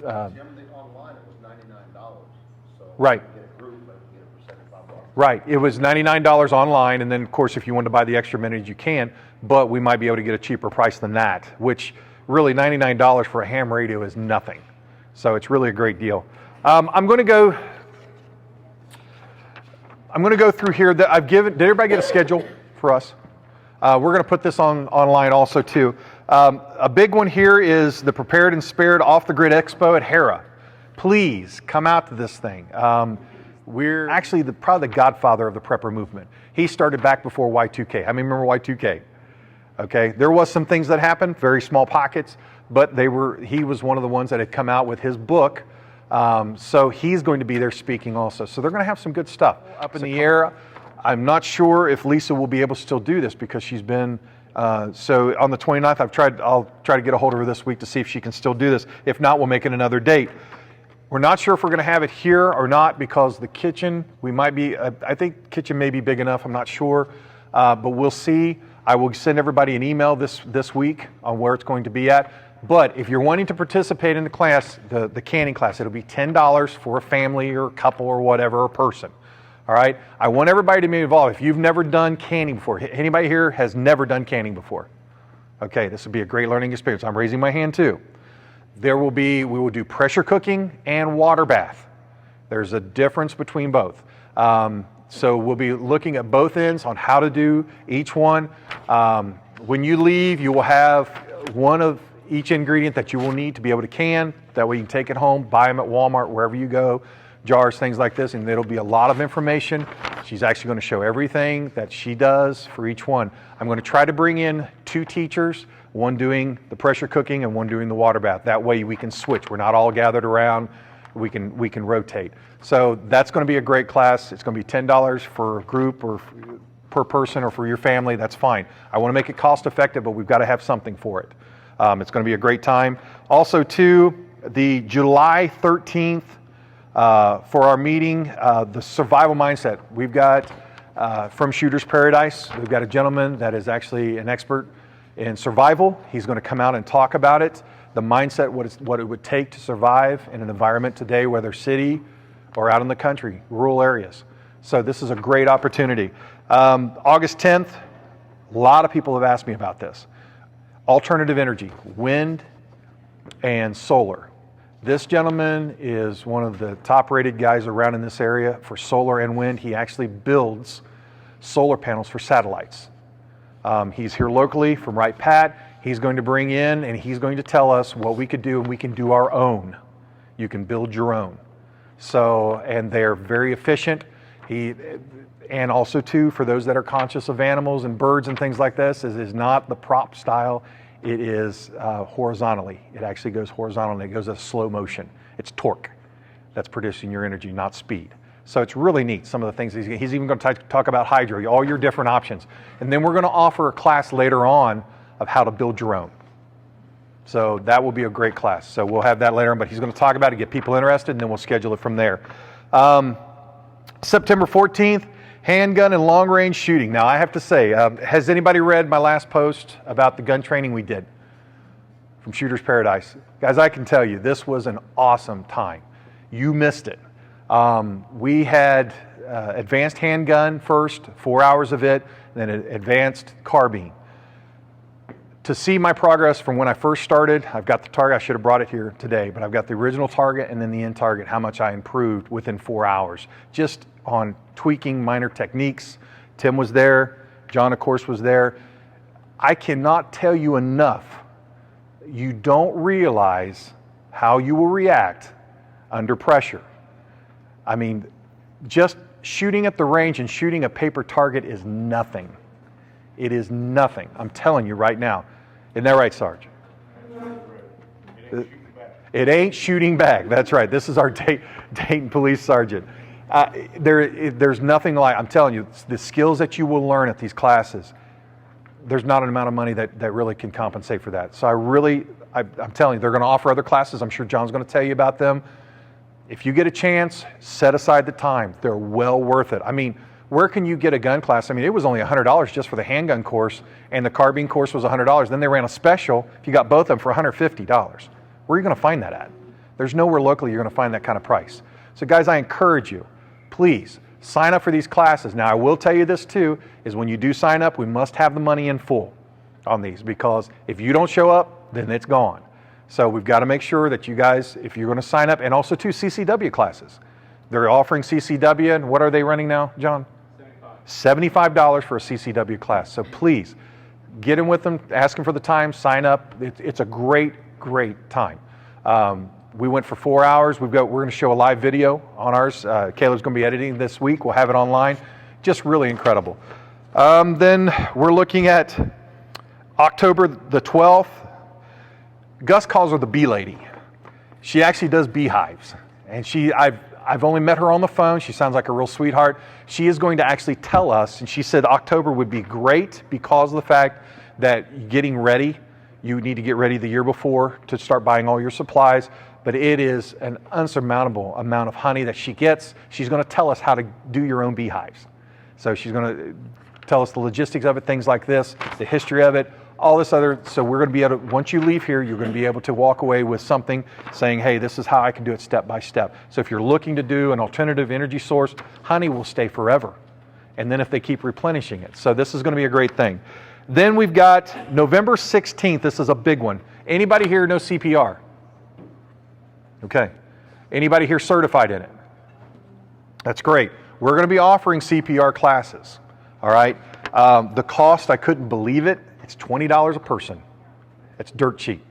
Online it was $99, so right. Get a group, but you get a $75. Right. It was $99 online, and then of course if you want to buy the extra minutes you can, but we might be able to get a cheaper price than that, which really $99 for a ham radio is nothing. So it's really a great deal. I'm going to go through here. Did everybody get a schedule for us? We're going to put this online also too. A big one here is the Prepared and Spared Off the Grid Expo at Hera. Please come out to this thing. We're actually probably the godfather of the prepper movement. He started back before Y2K. How many remember Y2K? Okay, there was some things that happened, very small pockets, but he was one of the ones that had come out with his book. So he's going to be there speaking also. So they're going to have some good stuff up in the air. I'm not sure if Lisa will be able to still do this because she's been, so on the 29th, I'll try to get a hold of her this week to see if she can still do this. If not, we'll make it another date. We're not sure if we're going to have it here or not because the kitchen, I think kitchen may be big enough, I'm not sure, but we'll see. I will send everybody an email this week on where it's going to be at. But if you're wanting to participate in the class, the canning class, it'll be $10 for a family or a couple or whatever, or person. All right? I want everybody to be involved. If you've never done canning before, anybody here has never done canning before? Okay, this will be a great learning experience. I'm raising my hand too. We will do pressure cooking and water bath. There's a difference between both. So we'll be looking at both ends on how to do each one. When you leave, you will have one of each ingredient that you will need to be able to can. That way you can take it home, buy them at Walmart, wherever you go, jars, things like this, and it'll be a lot of information. She's actually going to show everything that she does for each one. I'm going to try to bring in 2 teachers, one doing the pressure cooking and one doing the water bath. That way we can switch. We're not all gathered around. We can rotate. So that's going to be a great class. It's going to be $10 for a group or per person or for your family. That's fine. I want to make it cost effective, but we've got to have something for it. It's going to be a great time. Also, too, the July 13th for our meeting, the survival mindset. We've got from Shooter's Paradise, we've got a gentleman that is actually an expert in survival. He's going to come out and talk about it. The mindset, what it would take to survive in an environment today, whether city or out in the country, rural areas. So this is a great opportunity. August 10th, a lot of people have asked me about this. Alternative energy, wind, and solar. This gentleman is one of the top-rated guys around in this area for solar and wind. He actually builds solar panels for satellites. He's here locally from Wright Pat. He's going to bring in and he's going to tell us what we could do, and we can do our own. You can build your own. So, and they're very efficient. And also too, for those that are conscious of animals and birds and things like this, is not the prop style. It is horizontally. It actually goes horizontally. It goes at slow motion. It's torque that's producing your energy, not speed. So it's really neat, some of the things. He's even going to talk about hydro, all your different options. And then we're going to offer a class later on of how to build your own. So that will be a great class. So we'll have that later on, but he's going to talk about it, get people interested, and then we'll schedule it from there. September 14th, handgun and long range shooting. Now I have to say, has anybody read my last post about the gun training we did from Shooter's Paradise? Guys, I can tell you, this was an awesome time. You missed it. We had advanced handgun first, 4 hours of it, and then advanced carbine. To see my progress from when I first started, I've got the target. I should have brought it here today, but I've got the original target and then the end target, how much I improved within 4 hours, just on tweaking minor techniques. Tim was there. John, of course, was there. I cannot tell you enough. You don't realize how you will react under pressure. I mean, just shooting at the range and shooting a paper target is nothing. It is nothing. I'm telling you right now. Isn't that right, Sarge? It ain't shooting back. That's right. This is our Dayton Police Sergeant. There's nothing like, I'm telling you, the skills that you will learn at these classes, there's not an amount of money that really can compensate for that. So I'm telling you, they're going to offer other classes. I'm sure John's going to tell you about them. If you get a chance, set aside the time. They're well worth it. I mean, where can you get a gun class? I mean, it was only $100 just for the handgun course, and the carbine course was $100. Then they ran a special, if you got both of them, for $150. Where are you going to find that at? There's nowhere locally you're going to find that kind of price. So guys, I encourage you, please sign up for these classes. Now, I will tell you this too, is when you do sign up, we must have the money in full on these, because if you don't show up, then it's gone. So we've got to make sure that you guys, if you're going to sign up, and also too, CCW classes. They're offering CCW, and what are they running now, John? $75 for a CCW class. So please, get in with them, ask them for the time, sign up. It's a great, great time. We went for 4 hours. We're going to show a live video on ours. Caleb's going to be editing this week. We'll have it online. Just really incredible. Then we're looking at October the 12th. Gus calls her the bee lady. She actually does beehives. And I've only met her on the phone. She sounds like a real sweetheart. She is going to actually tell us, and she said October would be great because of the fact that getting ready, you need to get ready the year before to start buying all your supplies. But it is an unsurmountable amount of honey that she gets. She's going to tell us how to do your own beehives. So she's going to tell us the logistics of it, things like this, the history of it, all this other. So we're going to be able to, once you leave here, you're going to be able to walk away with something saying, hey, this is how I can do it step by step. So if you're looking to do an alternative energy source, honey will stay forever. And then if they keep replenishing it. So this is going to be a great thing. Then we've got November 16th. This is a big one. Anybody here know CPR? Okay. Anybody here certified in it? That's great. We're going to be offering CPR classes. All right. The cost, I couldn't believe it. It's $20 a person. It's dirt cheap.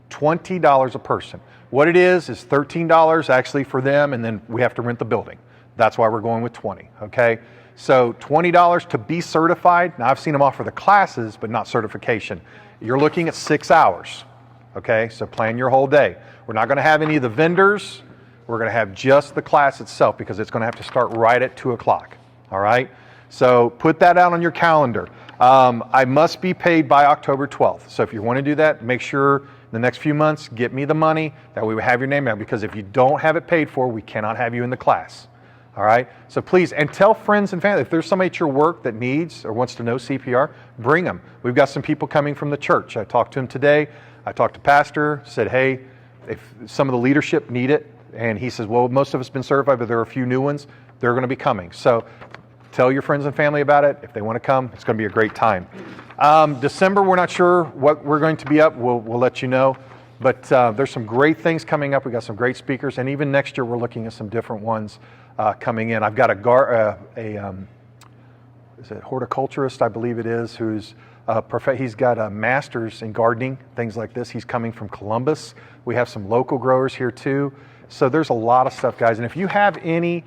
$20 a person. What it is $13 actually for them, and then we have to rent the building. That's why we're going with 20. Okay. So $20 to be certified. Now I've seen them offer the classes, but not certification. You're looking at 6 hours. Okay. So plan your whole day. We're not going to have any of the vendors. We're going to have just the class itself because it's going to have to start right at 2 o'clock. All right. So put that out on your calendar. I must be paid by October 12th. So if you want to do that, make sure in the next few months, get me the money that we will have your name out, because if you don't have it paid for, we cannot have you in the class. All right. So please, and tell friends and family, if there's somebody at your work that needs or wants to know CPR, bring them. We've got some people coming from the church. I talked to him today. I talked to Pastor, said, hey, if some of the leadership need it, and he says, well, most of us have been certified, but there are a few new ones. They're going to be coming. So tell your friends and family about it. If they want to come, it's going to be a great time. December, we're not sure what we're going to be up. We'll let you know. But there's some great things coming up. We got some great speakers, and even next year we're looking at some different ones coming in. I've got is it horticulturist, I believe it is, who's he's got a master's in gardening, things like this. He's coming from Columbus. We have some local growers here too. So there's a lot of stuff, guys. And if you have any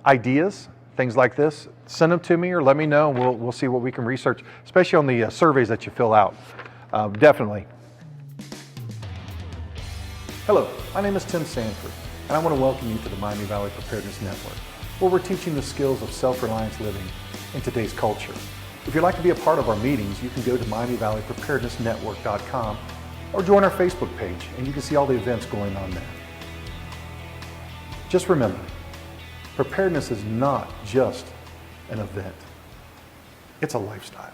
ideas, things like this, send them to me or let me know, and we'll see what we can research, especially on the surveys that you fill out. Definitely. Hello, my name is Tim Sanford, and I want to welcome you to the Miami Valley Preparedness Network, where we're teaching the skills of self-reliance living in today's culture. If you'd like to be a part of our meetings, you can go to MiamiValleyPreparednessNetwork.com or join our Facebook page, and you can see all the events going on there. Just remember, preparedness is not just an event, it's a lifestyle.